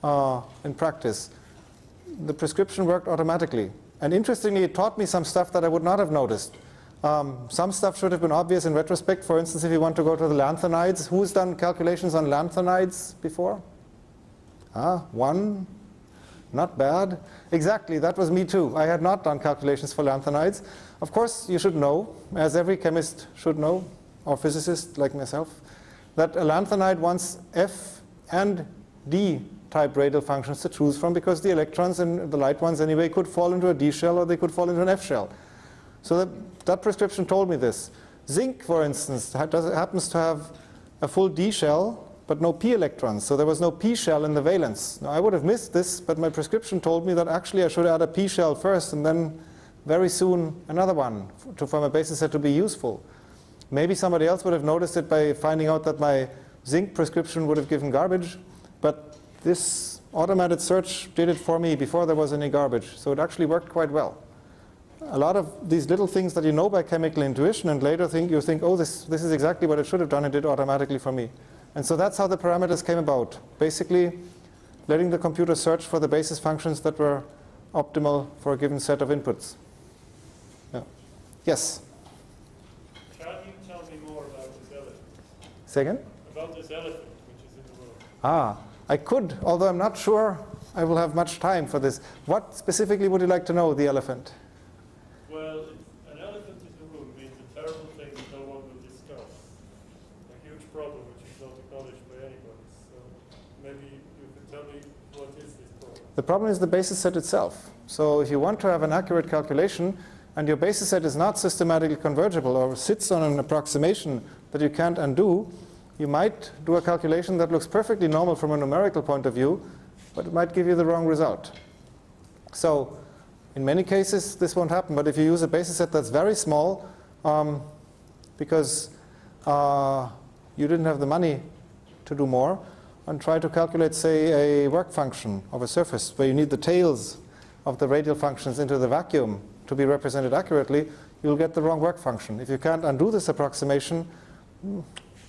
in practice, the prescription worked automatically. And interestingly, it taught me some stuff that I would not have noticed. Some stuff should have been obvious in retrospect. For instance, if you want to go to the lanthanides, who's done calculations on lanthanides before? One. Not bad. Exactly, that was me too. I had not done calculations for lanthanides. Of course, you should know, as every chemist should know, or physicist like myself, that a lanthanide wants F and D type radial functions to choose from, because the electrons and the light ones anyway could fall into a D shell or they could fall into an F shell. So that prescription told me this. Zinc, for instance, happens to have a full D shell but no p electrons, so there was no p shell in the valence. Now I would have missed this, but my prescription told me that actually I should add a p shell first and then very soon another one to form a basis set to be useful. Maybe somebody else would have noticed it by finding out that my zinc prescription would have given garbage, but this automated search did it for me before there was any garbage, so it actually worked quite well. A lot of these little things that you know by chemical intuition and later you think, oh, this is exactly what it should have done, it did automatically for me. And so that's how the parameters came about. Basically, letting the computer search for the basis functions that were optimal for a given set of inputs. Yeah. Yes? Can you tell me more about this elephant? Say again? About this elephant which is in the room. I could, although I'm not sure I will have much time for this. What specifically would you like to know, the elephant? Well, an elephant in the room means a terrible thing that no one will discuss. A huge problem which is not acknowledged by anybody. So maybe you can tell me what is this problem? The problem is the basis set itself. So if you want to have an accurate calculation and your basis set is not systematically convergible or sits on an approximation that you can't undo, you might do a calculation that looks perfectly normal from a numerical point of view, but it might give you the wrong result. So in many cases, this won't happen. But if you use a basis set that's very small, because you didn't have the money to do more, and try to calculate, say, a work function of a surface where you need the tails of the radial functions into the vacuum to be represented accurately, you'll get the wrong work function. If you can't undo this approximation,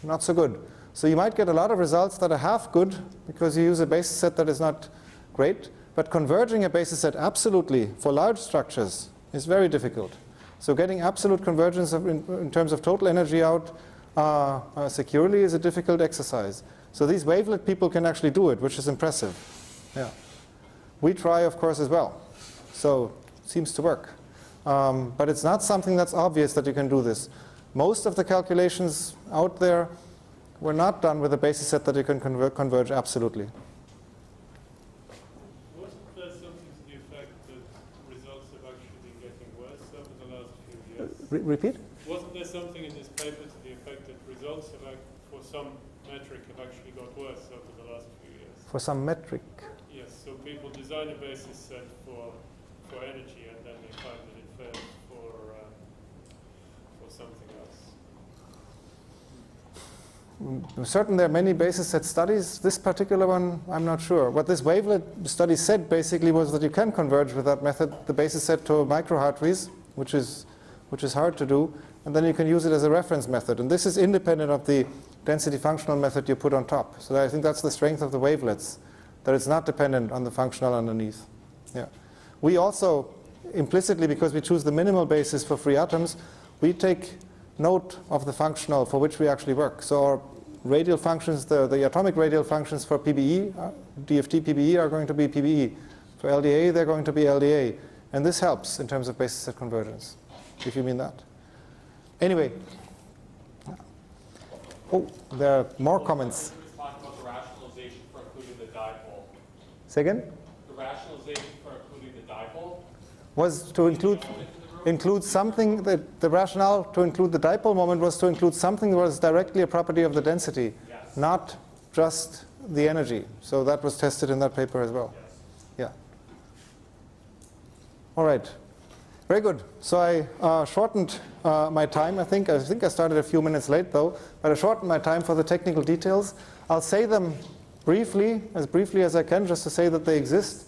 not so good. So you might get a lot of results that are half good because you use a basis set that is not great, but converging a basis set absolutely for large structures is very difficult. So getting absolute convergence in terms of total energy out securely is a difficult exercise. So these wavelet people can actually do it, which is impressive. Yeah. We try, of course, as well. So it seems to work. But it's not something that's obvious that you can do this. Most of the calculations out there were not done with a basis set that you can converge absolutely. Wasn't there something to the effect that results have actually been getting worse over the last few years? Repeat? Wasn't there something in this paper to the effect that results have, for some metric, have actually got worse over the last few years? For some metric? Yes, so people design a basis set for energy and then they find that it fails for something else. I'm certain there are many basis set studies. This particular one, I'm not sure. What this wavelet study said basically was that you can converge with that method the basis set to microhartrees, which is hard to do, and then you can use it as a reference method. And this is independent of the density functional method you put on top. So I think that's the strength of the wavelets, that it's not dependent on the functional underneath. Yeah. We also, implicitly, because we choose the minimal basis for free atoms, we take note of the functional for which we actually work. So our radial functions, the atomic radial functions for PBE, DFT PBE are going to be PBE. For LDA, they're going to be LDA. And this helps in terms of basis set convergence, if you mean that. Anyway. Oh, there are more comments. Talk about the rationalization for including the dipole. Say again? The rationalization for including the dipole was to include something, that the rationale to include the dipole moment was to include something that was directly a property of the density, yes. Not just the energy. So that was tested in that paper as well. Yes. Yeah. All right. Very good. So I shortened my time, I think. I think I started a few minutes late, though. But I shortened my time for the technical details. I'll say them briefly as I can, just to say that they exist.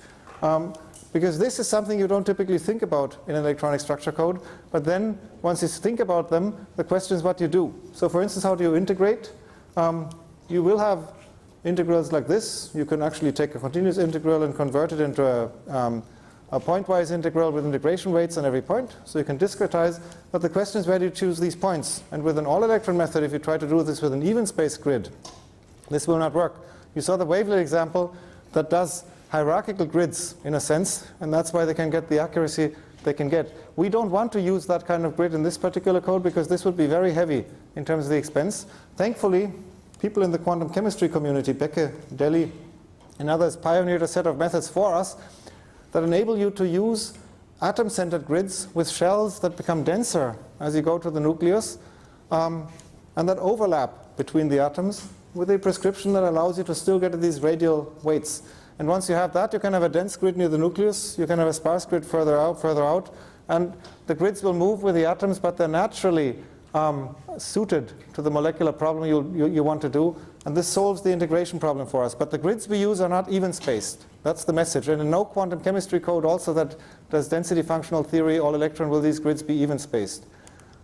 Because this is something you don't typically think about in electronic structure code. But then, once you think about them, the question is what you do. So for instance, how do you integrate? You will have integrals like this. You can actually take a continuous integral and convert it into a pointwise integral with integration weights on every point. So you can discretize. But the question is, where do you choose these points? And with an all-electron method, if you try to do this with an even space grid, this will not work. You saw the wavelet example that does hierarchical grids, in a sense, and that's why they can get the accuracy they can get. We don't want to use that kind of grid in this particular code because this would be very heavy in terms of the expense. Thankfully, people in the quantum chemistry community, Becke, Delhi, and others, pioneered a set of methods for us that enable you to use atom-centered grids with shells that become denser as you go to the nucleus, and that overlap between the atoms with a prescription that allows you to still get these radial weights. And once you have that, you can have a dense grid near the nucleus, you can have a sparse grid further out, and the grids will move with the atoms, but they're naturally suited to the molecular problem you want to do, and this solves the integration problem for us. But the grids we use are not even spaced. That's the message. And in no quantum chemistry code also that does density functional theory, all electron, will these grids be even spaced.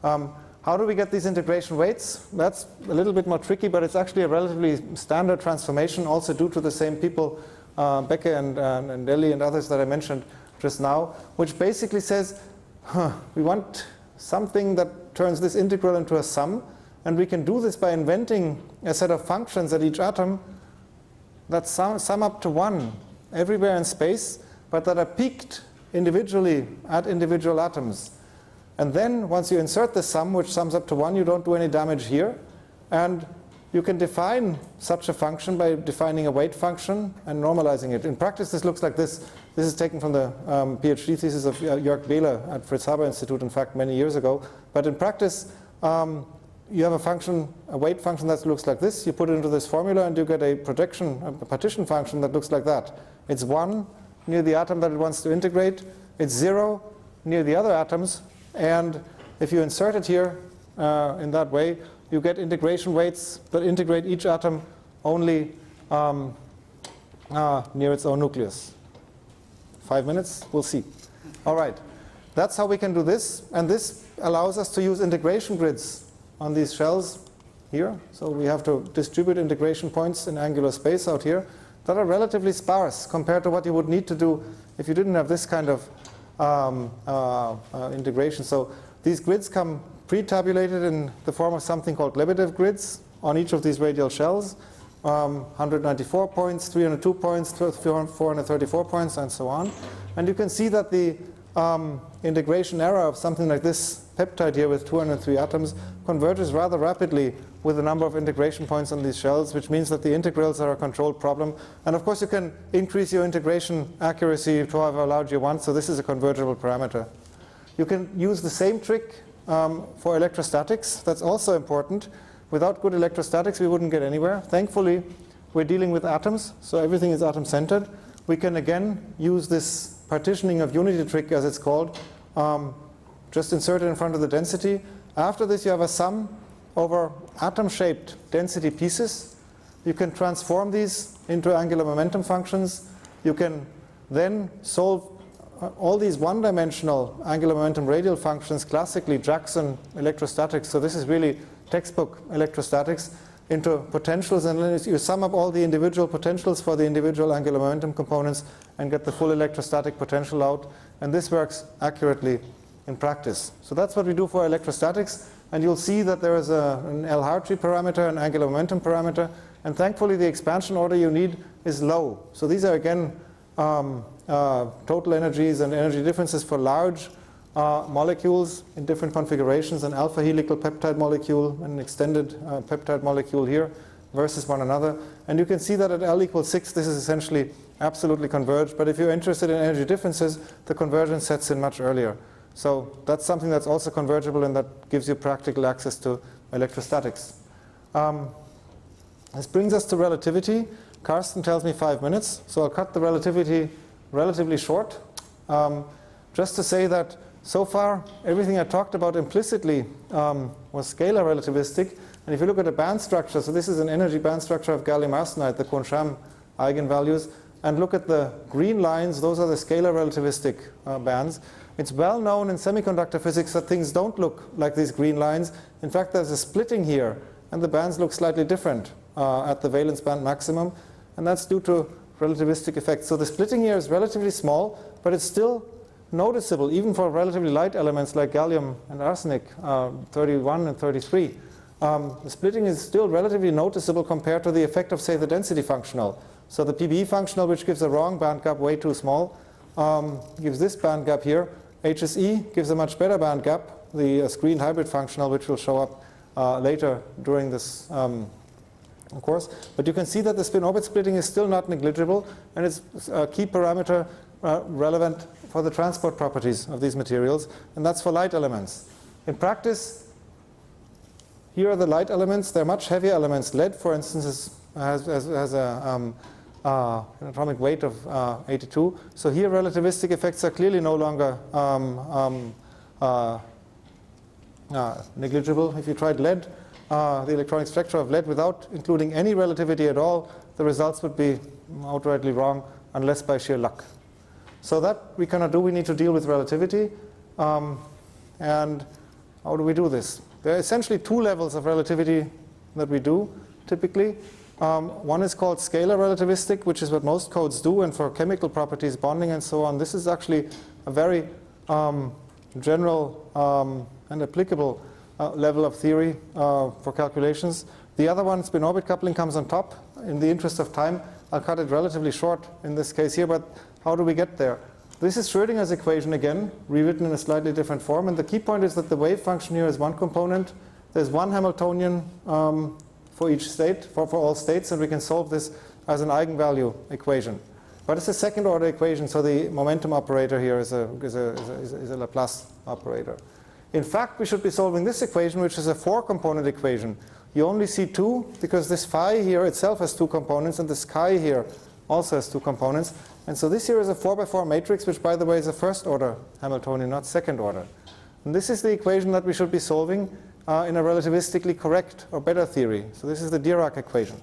How do we get these integration weights? That's a little bit more tricky, but it's actually a relatively standard transformation, also due to the same people, Becke and Delhi and others that I mentioned just now, which basically says, we want something that turns this integral into a sum, and we can do this by inventing a set of functions at each atom that sum up to 1 everywhere in space, but that are peaked individually at individual atoms. And then once you insert the sum, which sums up to 1, you don't do any damage here. And you can define such a function by defining a weight function and normalizing it. In practice, this looks like this. This is taken from the PhD thesis of Jörg Behler at Fritz Haber Institute, in fact, many years ago. But in practice, you have a function, a weight function that looks like this. You put it into this formula, and you get a partition function that looks like that. It's 1 near the atom that it wants to integrate. It's 0 near the other atoms. And if you insert it here in that way, you get integration weights that integrate each atom only near its own nucleus. 5 minutes? We'll see. All right. That's how we can do this. And this allows us to use integration grids on these shells here. So we have to distribute integration points in angular space out here that are relatively sparse compared to what you would need to do if you didn't have this kind of integration. So these grids come pre-tabulated in the form of something called Lebedev grids on each of these radial shells. 194 points, 302 points, 434 points, and so on. And you can see that the integration error of something like this peptide here with 203 atoms converges rather rapidly with the number of integration points on these shells, which means that the integrals are a controlled problem. And of course, you can increase your integration accuracy to however large you want, so this is a convertible parameter. You can use the same trick for electrostatics. That's also important. Without good electrostatics, we wouldn't get anywhere. Thankfully, we're dealing with atoms, so everything is atom-centered. We can again use this partitioning of unity trick, as it's called, just insert it in front of the density. After this, you have a sum, over atom-shaped density pieces. You can transform these into angular momentum functions. You can then solve all these one-dimensional angular momentum radial functions, classically Jackson electrostatics. So this is really textbook electrostatics, into potentials, and then you sum up all the individual potentials for the individual angular momentum components and get the full electrostatic potential out. And this works accurately in practice. So that's what we do for electrostatics. And you'll see that there is an L02 parameter, an angular momentum parameter. And thankfully, the expansion order you need is low. So these are, again, total energies and energy differences for large molecules in different configurations, an alpha helical peptide molecule, an extended peptide molecule here versus one another. And you can see that at L equals 6, this is essentially absolutely converged. But if you're interested in energy differences, the convergence sets in much earlier. So that's something that's also convergible, and that gives you practical access to electrostatics. This brings us to relativity. Carsten tells me 5 minutes, so I'll cut the relativity relatively short. Just to say that so far, everything I talked about implicitly was scalar relativistic. And if you look at the band structure, so this is an energy band structure of gallium arsenide, the Kohn-Sham eigenvalues, and look at the green lines, those are the scalar relativistic bands. It's well known in semiconductor physics that things don't look like these green lines. In fact, there's a splitting here, and the bands look slightly different at the valence band maximum, and that's due to relativistic effects. So the splitting here is relatively small, but it's still noticeable, even for relatively light elements like gallium and arsenic, 31 and 33. The splitting is still relatively noticeable compared to the effect of, say, the density functional. So the PBE functional, which gives a wrong band gap way too small, gives this band gap here. HSE gives a much better band gap, the screen hybrid functional, which will show up later during this course. But you can see that the spin-orbit splitting is still not negligible, and it's a key parameter relevant for the transport properties of these materials, and that's for light elements. In practice, here are the light elements. They're much heavier elements. Lead, for instance, has an atomic weight of 82. So here relativistic effects are clearly no longer negligible. If you tried lead, the electronic structure of lead without including any relativity at all, the results would be outrightly wrong unless by sheer luck. So that we cannot do. We need to deal with relativity. And how do we do this? There are essentially two levels of relativity that we do typically. One is called scalar relativistic, which is what most codes do, and for chemical properties, bonding and so on. This is actually a very general and applicable level of theory for calculations. The other one, spin-orbit coupling, comes on top. In the interest of time, I'll cut it relatively short in this case here, but how do we get there? This is Schrödinger's equation again, rewritten in a slightly different form. And the key point is that the wave function here is one component. There's one Hamiltonian for each state, for all states, and we can solve this as an eigenvalue equation. But it's a second order equation, so the momentum operator here is a Laplace operator. In fact, we should be solving this equation, which is a 4-component equation. You only see 2 because this phi here itself has 2 components, and this chi here also has 2 components. And so this here is a 4x4 matrix, which, by the way, is a first-order Hamiltonian, not second order. And this is the equation that we should be solving in a relativistically correct or better theory. So this is the Dirac equation.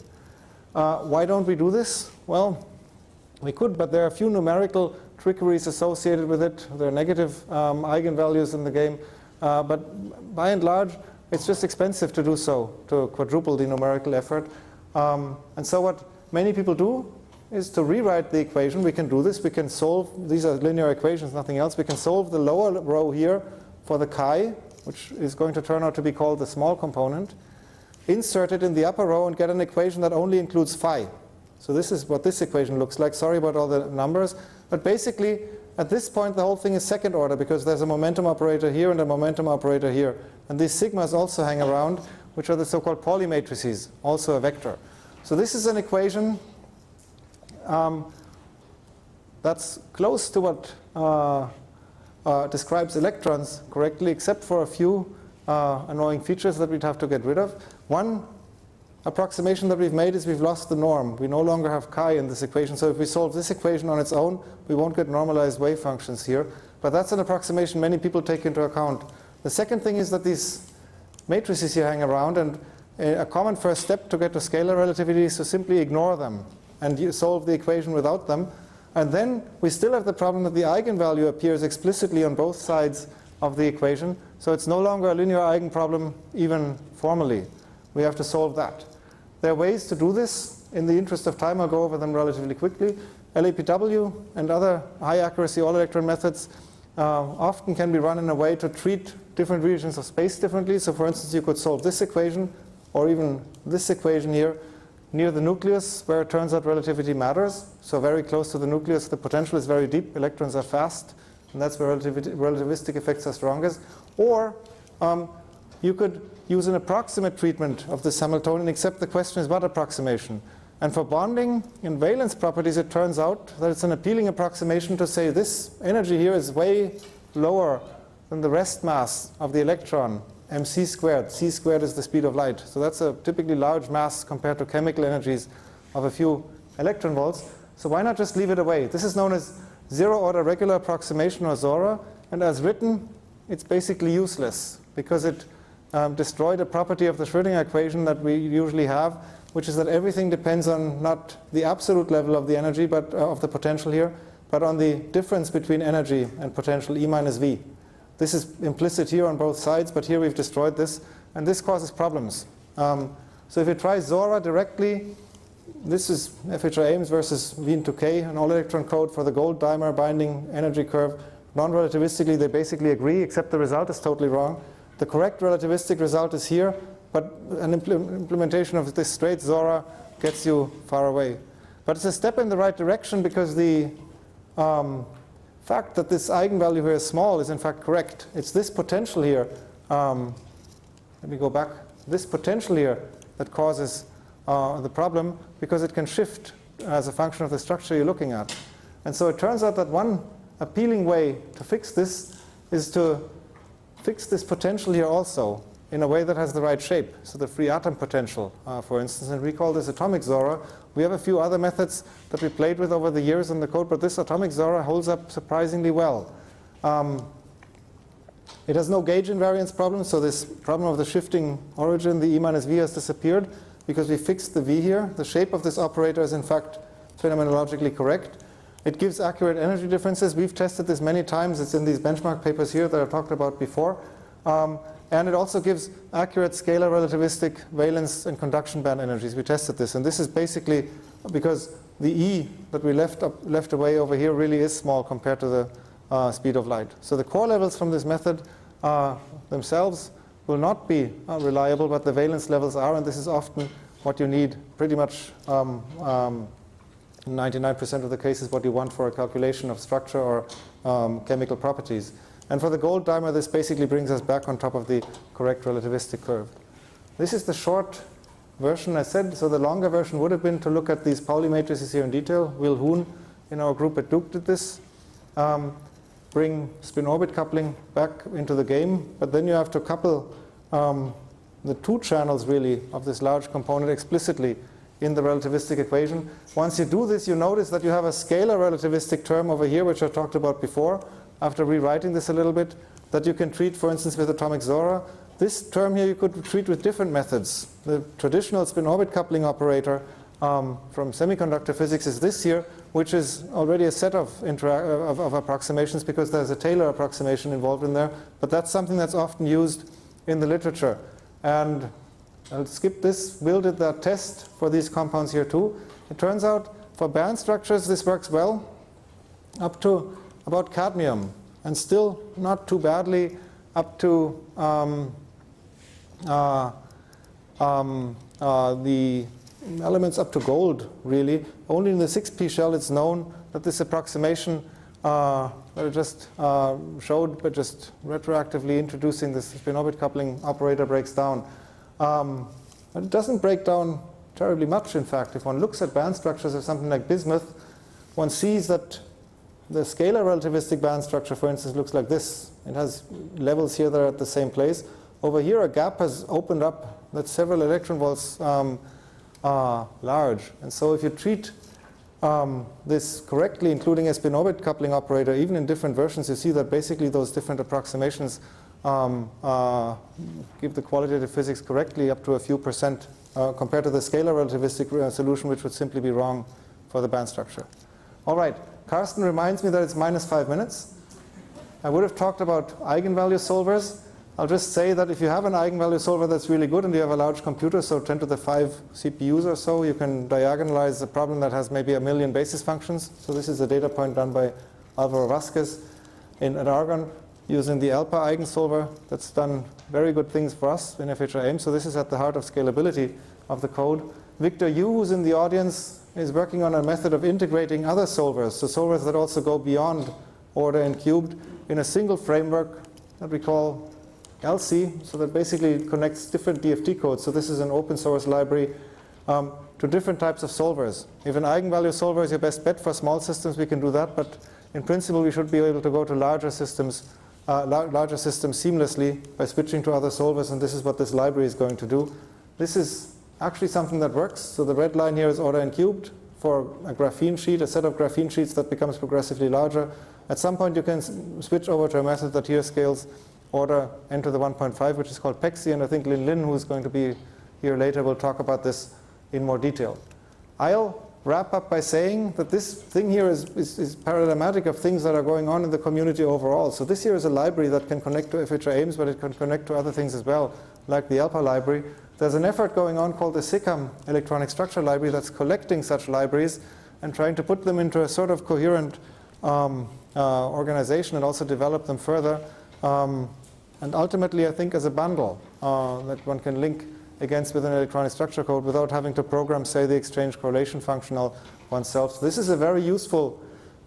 Why don't we do this? Well, we could, but there are a few numerical trickeries associated with it. There are negative eigenvalues in the game. But by and large, it's just expensive to do so, to quadruple the numerical effort. And so what many people do is to rewrite the equation. We can do this. We can solve, these are linear equations, nothing else. We can solve the lower row here for the chi, which is going to turn out to be called the small component, insert it in the upper row and get an equation that only includes phi. So this is what this equation looks like. Sorry about all the numbers. But basically, at this point, the whole thing is second order because there's a momentum operator here and a momentum operator here. And these sigmas also hang around, which are the so-called Pauli matrices, also a vector. So this is an equation that's close to what describes electrons correctly, except for a few annoying features that we'd have to get rid of. One approximation that we've made is we've lost the norm. We no longer have chi in this equation. So if we solve this equation on its own, we won't get normalized wave functions here. But that's an approximation many people take into account. The second thing is that these matrices here hang around, and a common first step to get to scalar relativity is to simply ignore them and you solve the equation without them. And then we still have the problem that the eigenvalue appears explicitly on both sides of the equation. So it's no longer a linear eigenproblem even formally. We have to solve that. There are ways to do this. In the interest of time, I'll go over them relatively quickly. LAPW and other high accuracy all-electron methods often can be run in a way to treat different regions of space differently. So for instance, you could solve this equation or even this equation here near the nucleus, where it turns out relativity matters. So very close to the nucleus, the potential is very deep, electrons are fast, and that's where relativistic effects are strongest. Or you could use an approximate treatment of this Hamiltonian, except the question is what approximation? And for bonding and valence properties, it turns out that it's an appealing approximation to say this energy here is way lower than the rest mass of the electron, mc squared. C squared is the speed of light. So that's a typically large mass compared to chemical energies of a few electron volts. So why not just leave it away? This is known as zero-order regular approximation, or ZORA. And as written, it's basically useless because it destroyed a property of the Schrödinger equation that we usually have, which is that everything depends on not the absolute level of the energy, but of the potential here, but on the difference between energy and potential, E minus V. This is implicit here on both sides, but here we've destroyed this, and this causes problems. So if you try ZORA directly, this is FHR Ames versus V into K, an all-electron code for the gold dimer binding energy curve. Non-relativistically, they basically agree, except the result is totally wrong. The correct relativistic result is here, but an implementation of this straight ZORA gets you far away. But it's a step in the right direction because the fact that this eigenvalue here is small is in fact correct. It's this potential here, let me go back, this potential here that causes the problem because it can shift as a function of the structure you're looking at. And so it turns out that one appealing way to fix this is to fix this potential here also in a way that has the right shape. So the free atom potential, for instance, and we call this atomic ZORA. We have a few other methods that we played with over the years in the code, but this atomic ZORA holds up surprisingly well. It has no gauge invariance problem, so this problem of the shifting origin, the E minus V, has disappeared because we fixed the V here. The shape of this operator is in fact phenomenologically correct. It gives accurate energy differences. We've tested this many times. It's in these benchmark papers here that I talked about before. And it also gives accurate scalar relativistic valence and conduction band energies. We tested this. And this is basically because the E that we left away over here really is small compared to the speed of light. So the core levels from this method themselves will not be reliable, but the valence levels are. And this is often what you need, pretty much 99% of the cases what you want for a calculation of structure or chemical properties. And for the gold dimer, this basically brings us back on top of the correct relativistic curve. This is the short version I said. So the longer version would have been to look at these Pauli matrices here in detail. Will Hoon in our group at Duke did this. Bring spin-orbit coupling back into the game. But then you have to couple the two channels really of this large component explicitly in the relativistic equation. Once you do this, you notice that you have a scalar relativistic term over here, which I talked about before, after rewriting this a little bit, that you can treat, for instance, with atomic ZORA. This term here you could treat with different methods. The traditional spin-orbit coupling operator from semiconductor physics is this here, which is already a set of approximations because there's a Taylor approximation involved in there. But that's something that's often used in the literature. And I'll skip this. Will did that test for these compounds here too. It turns out for band structures this works well up to about cadmium, and still not too badly up to the elements up to gold, really. Only in the 6p shell it's known that this approximation that I just showed, but just retroactively introducing this spin-orbit coupling operator breaks down. But it doesn't break down terribly much, in fact. If one looks at band structures of something like bismuth, one sees that the scalar relativistic band structure, for instance, looks like this. It has levels here that are at the same place. Over here, a gap has opened up that's several electron volts large. And so if you treat this correctly, including a spin-orbit coupling operator, even in different versions, you see that basically those different approximations give the qualitative physics correctly up to a few percent compared to the scalar relativistic solution, which would simply be wrong for the band structure. All right, Carsten reminds me that it's -5 minutes. I would have talked about eigenvalue solvers. I'll just say that if you have an eigenvalue solver that's really good and you have a large computer, so 10 to the 5 CPUs or so, you can diagonalize a problem that has maybe 1 million basis functions. So this is a data point done by Alvaro Vasquez at Argonne using the ALPA eigensolver. That's done very good things for us in FHI-AIM. So this is at the heart of scalability of the code. Victor Yu, who's in the audience, is working on a method of integrating other solvers, so solvers that also go beyond order n cubed in a single framework that we call LC, so that basically connects different DFT codes. So this is an open source library to different types of solvers. If an eigenvalue solver is your best bet for small systems, we can do that, but in principle we should be able to go to larger systems seamlessly by switching to other solvers, and this is what this library is going to do. This is actually something that works. So the red line here is order n cubed for a graphene sheet, a set of graphene sheets that becomes progressively larger. At some point you can switch over to a method that here scales order n to the 1.5, which is called PEXI, and I think Lin Lin, who's going to be here later, will talk about this in more detail. I'll wrap up by saying that this thing here is paradigmatic of things that are going on in the community overall. So this here is a library that can connect to FHI-AIMS, but it can connect to other things as well, like the ALPA library. There's an effort going on called the SICAM electronic structure library that's collecting such libraries and trying to put them into a sort of coherent organization and also develop them further. And ultimately, I think as a bundle that one can link against with an electronic structure code without having to program, say, the exchange correlation functional oneself. So this is a very useful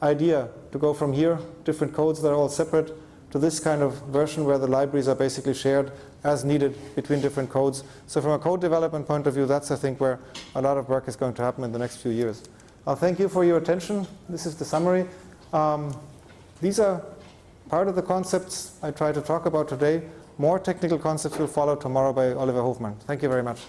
idea to go from here, different codes that are all separate, to this kind of version where the libraries are basically shared as needed between different codes. So from a code development point of view, that's, I think, where a lot of work is going to happen in the next few years. Thank you for your attention. This is the summary. These are part of the concepts I try to talk about today. More technical concepts will follow tomorrow by Oliver Hofmann. Thank you very much.